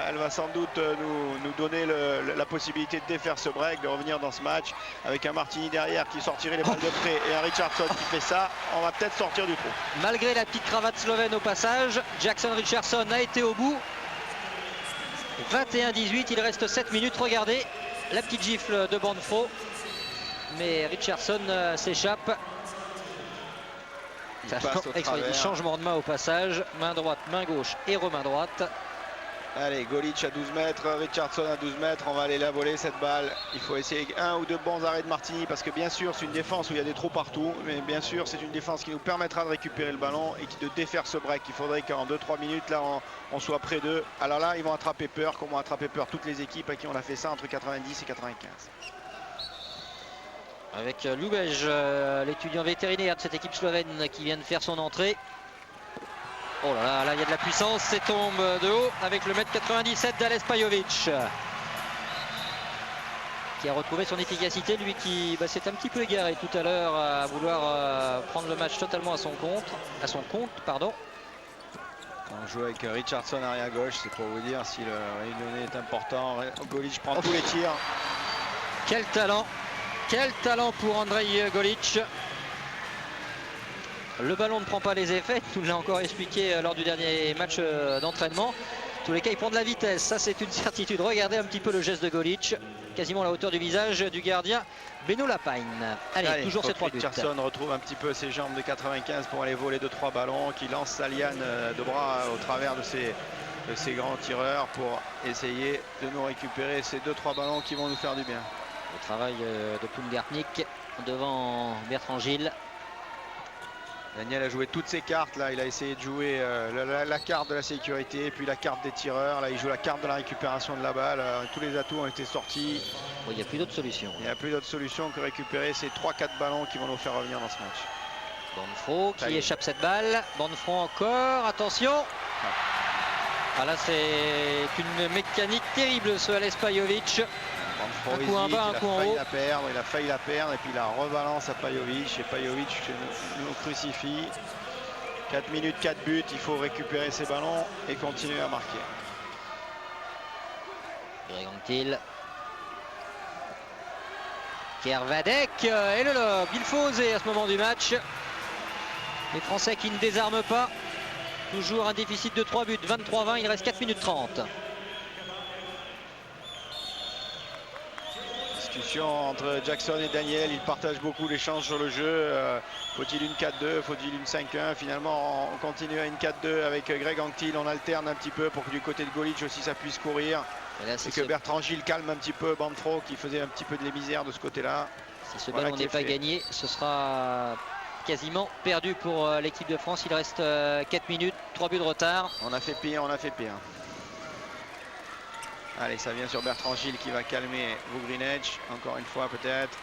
elle va sans doute nous donner la possibilité de défaire ce break, de revenir dans ce match avec un Martini derrière qui sortirait les balles de près et un Richardson qui fait ça. On va peut-être sortir du trou. Malgré la petite cravate slovène au passage, Jackson Richardson a été au bout. 21-18, il reste 7 minutes, regardez. La petite gifle de Bonfro, mais Richardson s'échappe. Changement de main au passage, main droite, main gauche et remain droite. Allez, Golic à 12 mètres, Richardson à 12 mètres, on va aller la voler cette balle. Il faut essayer 1 ou 2 bons arrêts de Martini, parce que bien sûr c'est une défense où il y a des trous partout, mais bien sûr c'est une défense qui nous permettra de récupérer le ballon et de défaire ce break. Il faudrait qu'en 2-3 minutes là on soit près d'eux. Alors là ils vont attraper peur, comme ont attrapé peur toutes les équipes à qui on a fait ça entre 90 et 95. Avec Lubej, l'étudiant vétérinaire de cette équipe slovène qui vient de faire son entrée. Oh là là, là il y a de la puissance, c'est tombe de haut avec le 1m97 d'Ales Pajovic. Qui a retrouvé son efficacité, lui qui s'est un petit peu égaré tout à l'heure à vouloir prendre le match totalement à son compte. On joue avec Richardson arrière gauche, c'est pour vous dire si le réunionnais est important. Golic prend tous les tirs. Quel talent pour Andrej Golic. Le ballon ne prend pas les effets, il nous l'a encore expliqué lors du dernier match d'entraînement. En tous les cas, il prend de la vitesse, ça c'est une certitude. Regardez un petit peu le geste de Golic, quasiment à la hauteur du visage du gardien Beno Lapine. Allez, toujours ces 3 buts. Richardson retrouve un petit peu ses jambes de 95 pour aller voler 2-3 ballons, qui lance sa liane de bras au travers de ces grands tireurs pour essayer de nous récupérer ces 2-3 ballons qui vont nous faire du bien. Le travail de Plumgartnik devant Bertrand Gilles. Daniel a joué toutes ses cartes, là il a essayé de jouer la carte de la sécurité, puis la carte des tireurs, là il joue la carte de la récupération de la balle, tous les atouts ont été sortis. Il n'y a plus d'autre solution. Il n'y a plus d'autre solution que récupérer ces 3-4 ballons qui vont nous faire revenir dans ce match. Bonfro qui échappe cette balle, Bonfro encore, attention. Ah là c'est une mécanique terrible ce Ales Pajovic. Un coup en bas, un coup en haut. Il a failli la perdre et puis il la rebalance à Pajovic et Pajovic nous crucifie. 4 minutes, 4 buts, il faut récupérer ces ballons et continuer à marquer. Gregantil. Kervadec et le lob. Il faut oser à ce moment du match. Les Français qui ne désarment pas. Toujours un déficit de 3 buts, 23-20, il reste 4 minutes 30. discussion entre Jackson et Daniel. Ils partagent beaucoup l'échange sur le jeu. Faut-il une 4-2, faut-il une 5-1? Finalement, on continue à une 4-2 avec Greg Anctil. On alterne un petit peu pour que du côté de Golic aussi ça puisse courir. Et que Bertrand Gilles calme un petit peu Banfro qui faisait un petit peu de misère de ce côté-là. Si ce ballon n'est pas gagné, ce sera quasiment perdu pour l'équipe de France. Il reste 4 minutes, 3 buts de retard. On a fait pire, on a fait pire. Allez, ça vient sur Bertrand Gilles qui va calmer Vugrinec. Encore une fois peut-être.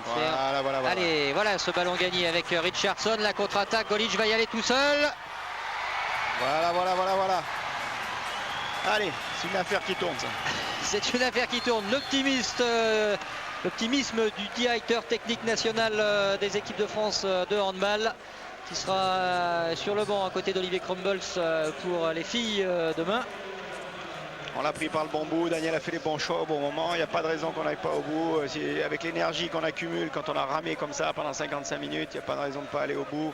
Voilà. Allez, voilà ce ballon gagné avec Richardson. La contre-attaque, Golic va y aller tout seul. Voilà. Allez, c'est une affaire qui tourne ça. C'est une affaire qui tourne. L'optimisme du directeur technique national des équipes de France de handball qui sera sur le banc à côté d'Olivier Crumbles pour les filles demain. On l'a pris par le bon bout, Daniel a fait les bons choix au bon moment, il n'y a pas de raison qu'on n'aille pas au bout. Avec l'énergie qu'on accumule quand on a ramé comme ça pendant 55 minutes, il n'y a pas de raison de ne pas aller au bout.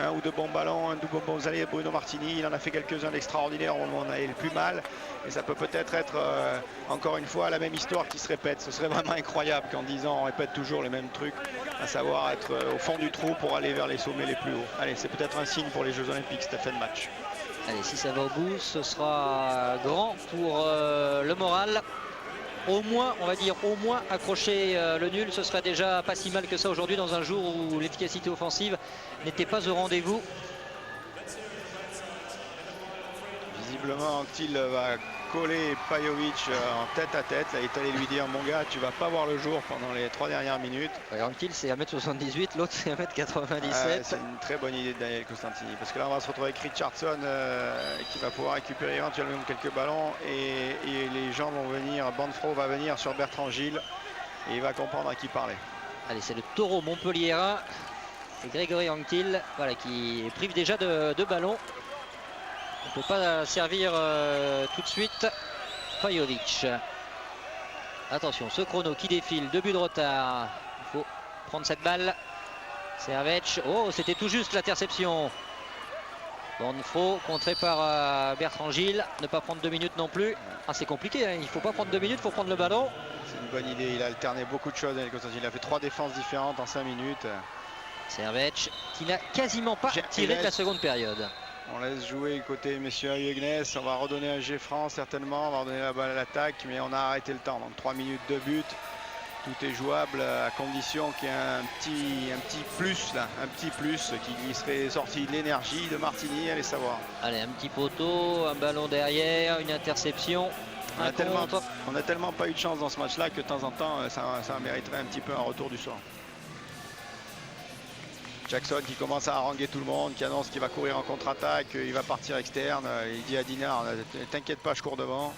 Un ou deux bons ballons, un double bon allées, Bruno Martini, il en a fait quelques-uns d'extraordinaires au moment où on a eu le plus mal. Et ça peut peut-être être encore une fois la même histoire qui se répète. Ce serait vraiment incroyable qu'en 10 ans on répète toujours les mêmes trucs, à savoir être au fond du trou pour aller vers les sommets les plus hauts. Allez, c'est peut-être un signe pour les Jeux Olympiques, cette fin de match. Allez, si ça va au bout, ce sera grand pour le moral. Au moins, on va dire, accrocher le nul, ce serait déjà pas si mal que ça aujourd'hui dans un jour où l'efficacité offensive n'était pas au rendez-vous. Visiblement, Anctil va coller Pajovic en tête à tête. Là, il est allé lui dire, mon gars, tu vas pas voir le jour pendant les 3 dernières minutes. Anctil, c'est 1m78, l'autre c'est 1m97. C'est une très bonne idée de Daniel Costantini. Parce que là, on va se retrouver avec Richardson qui va pouvoir récupérer éventuellement quelques ballons. Et les gens vont venir, Banfro va venir sur Bertrand Gilles. Et il va comprendre à qui parler. Allez, c'est le taureau montpelliérain. C'est Grégory Anctil, voilà, qui prive déjà de ballons. On ne peut pas servir tout de suite Pajovic. Attention, ce chrono qui défile, 2 buts de retard. Il faut prendre cette balle. Servech, oh, c'était tout juste l'interception. Banfro, contré par Bertrand Gilles. Ne pas prendre 2 minutes non plus. Ah, c'est compliqué, hein. Il ne faut pas prendre 2 minutes, il faut prendre le ballon. C'est une bonne idée, il a alterné beaucoup de choses. Il a fait 3 défenses différentes en 5 minutes. Servech, qui n'a quasiment pas tiré de la seconde période. On laisse jouer côté messieurs Hugues. On va redonner un G-Franc certainement. On va redonner la balle à l'attaque, mais on a arrêté le temps. Donc 3 minutes de but. Tout est jouable à condition qu'il y ait un petit plus là. Un petit plus qui serait sorti de l'énergie de Martini, allez savoir. Allez, un petit poteau, un ballon derrière, une interception. On a tellement pas eu de chance dans ce match-là que de temps en temps, ça mériterait un petit peu un retour du sort. Jackson qui commence à haranguer tout le monde, qui annonce qu'il va courir en contre-attaque, il va partir externe. Il dit à Dinard, t'inquiète pas, je cours devant.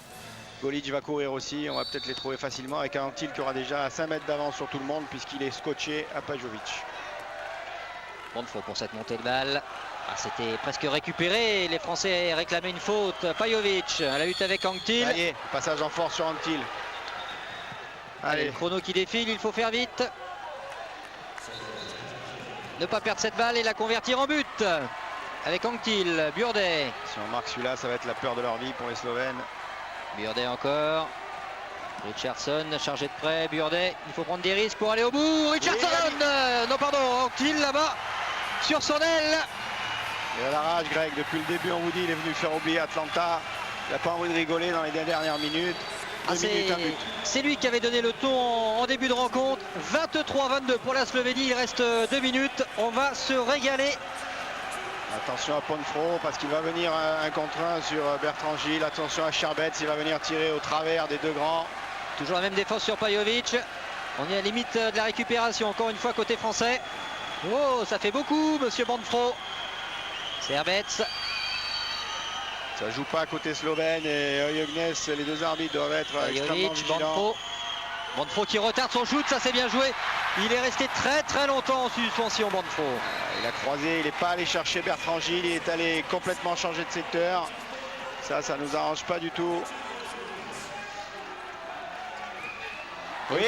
Golic va courir aussi, on va peut-être les trouver facilement avec un Anctil qui aura déjà 5 mètres d'avance sur tout le monde puisqu'il est scotché à Pajovic. Banfro pour cette montée de balle. Ah, c'était presque récupéré, les Français réclamaient une faute. Pajovic à la lutte avec Anctil. Allez, passage en force sur Anctil. Allez, le chrono qui défile, il faut faire vite. Ne pas perdre cette balle et la convertir en but. Avec Anctil, Burdet. Si on marque celui-là, ça va être la peur de leur vie pour les Slovènes. Burdet encore. Richardson chargé de près. Burdet, il faut prendre des risques pour aller au bout. Richardson, non pardon, Anctil là-bas sur son aile. Il a la rage, Greg. Depuis le début, on vous dit, il est venu faire oublier Atlanta. Il n'a pas envie de rigoler dans les dernières minutes. C'est lui qui avait donné le ton en début de rencontre. 23-22 pour la Slovénie, il reste 2 minutes. On va se régaler. Attention à Banfro parce qu'il va venir un contre un sur Bertrand Gilles. Attention à Charbet, il va venir tirer au travers des deux grands. Toujours la même défense sur Pajovic. On est à la limite de la récupération encore une fois côté français. Oh, ça fait beaucoup, monsieur Banfro. Servets. Ça joue pas côté slovène et Hugues, les deux arbitres doivent être extrêmement vigilants. Banfro qui retarde son shoot, ça c'est bien joué. Il est resté très longtemps en suspension, Banfro. Il a croisé, il n'est pas allé chercher Bertrand Gilles, il est allé complètement changer de secteur. Ça nous arrange pas du tout. Oui,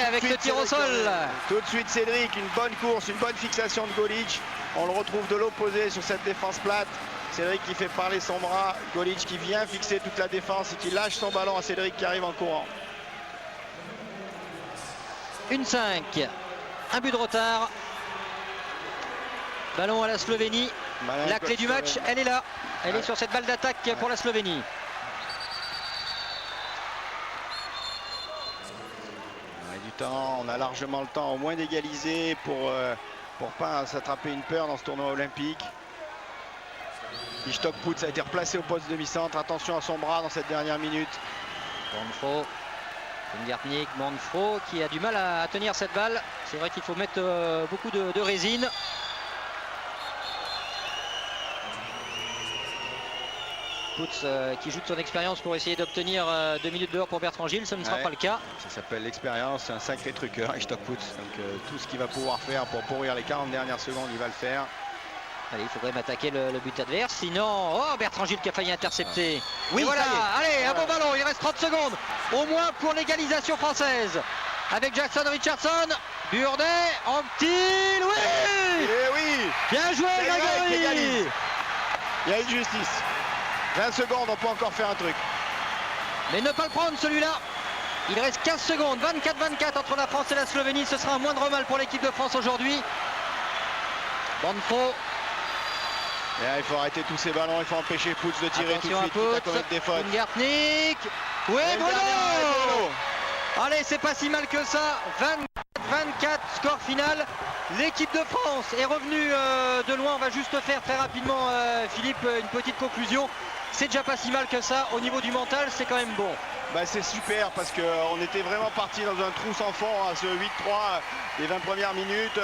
avec le tir au sol. Tout de suite Cédric, une bonne course, une bonne fixation de Golic. On le retrouve de l'opposé sur cette défense plate. Cédric qui fait parler son bras, Golic qui vient fixer toute la défense et qui lâche son ballon à Cédric qui arrive en courant. 1-5. Un but de retard. Ballon à la Slovénie. La clé du match, elle est là. Elle est sur cette balle d'attaque pour la Slovénie. On a du temps, on a largement le temps au moins d'égaliser pour pas s'attraper une peur dans ce tournoi olympique. Ishtok Putz a été replacé au poste de demi-centre. Attention à son bras dans cette dernière minute. Bonfro, Gartnik, Bonfro qui a du mal à tenir cette balle. C'est vrai qu'il faut mettre beaucoup de résine. Putz qui joue de son expérience pour essayer d'obtenir 2 minutes dehors pour Bertrand Gilles, ce ne sera pas le cas. Ça s'appelle l'expérience, c'est un sacré truqueur, Ishtok Putz. Donc tout ce qu'il va pouvoir faire pour pourrir les 40 dernières secondes, il va le faire. Allez, il faudrait m'attaquer le but adverse, sinon... Oh, Bertrand Gilles qui a failli intercepter. Oui, et voilà, ça y est. allez, un bon ballon, il reste 30 secondes, au moins pour l'égalisation française. Avec Jackson Richardson, Burdet, Anctil, oui. Et oui. Bien joué, Grégory. Il y a une justice. 20 secondes, on peut encore faire un truc. Mais ne pas le prendre celui-là. Il reste 15 secondes, 24-24 entre la France et la Slovénie. Ce sera un moindre mal pour l'équipe de France aujourd'hui. Bonfro. Et là, il faut arrêter tous ces ballons, il faut empêcher Putz de tirer tout de suite, quitte à commettre des fautes. Gartnik. Oui, Bruno. Allez, c'est pas si mal que ça. 24, score final. L'équipe de France est revenue de loin. On va juste faire très rapidement, Philippe, une petite conclusion. C'est déjà pas si mal que ça. Au niveau du mental, c'est quand même bon. Bah, c'est super parce qu'on était vraiment parti dans un trou sans fond à ce 8-3 des 20 premières minutes.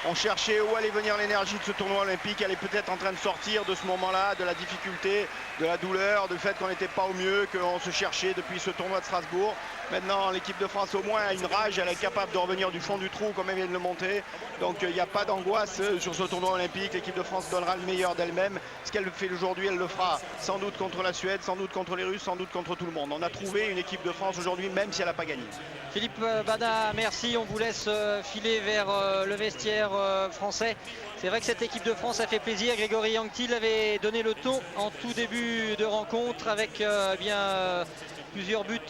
On cherchait où allait venir l'énergie de ce tournoi olympique. Elle est peut-être en train de sortir de ce moment-là, de la difficulté, de la douleur, du fait qu'on n'était pas au mieux, qu'on se cherchait depuis ce tournoi de Strasbourg. Maintenant, l'équipe de France au moins a une rage, elle est capable de revenir du fond du trou comme elle vient de le montrer. Donc il n'y a pas d'angoisse sur ce tournoi olympique. L'équipe de France donnera le meilleur d'elle-même. Ce qu'elle fait aujourd'hui, elle le fera sans doute contre la Suède, sans doute contre les Russes, sans doute contre tout le monde. On a trouvé une équipe de France aujourd'hui, même si elle n'a pas gagné. Philippe Bada, merci. On vous laisse filer vers le vestiaire français. C'est vrai que cette équipe de France a fait plaisir. Grégory Anctil avait donné le ton en tout début de rencontre avec plusieurs buts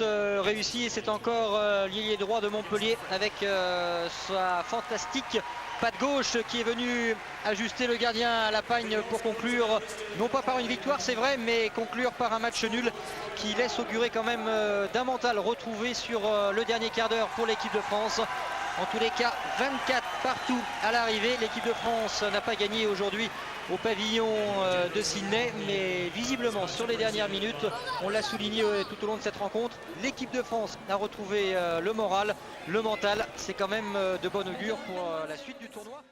réussis. Et c'est encore l'ailier droit de Montpellier avec sa fantastique patte gauche qui est venu ajuster le gardien à la pagne pour conclure, non pas par une victoire c'est vrai, mais conclure par un match nul qui laisse augurer quand même d'un mental retrouvé sur le dernier quart d'heure pour l'équipe de France. En tous les cas, 24 partout à l'arrivée. L'équipe de France n'a pas gagné aujourd'hui au pavillon de Sydney, mais visiblement sur les dernières minutes, on l'a souligné tout au long de cette rencontre, l'équipe de France a retrouvé le moral, le mental. C'est quand même de bon augure pour la suite du tournoi.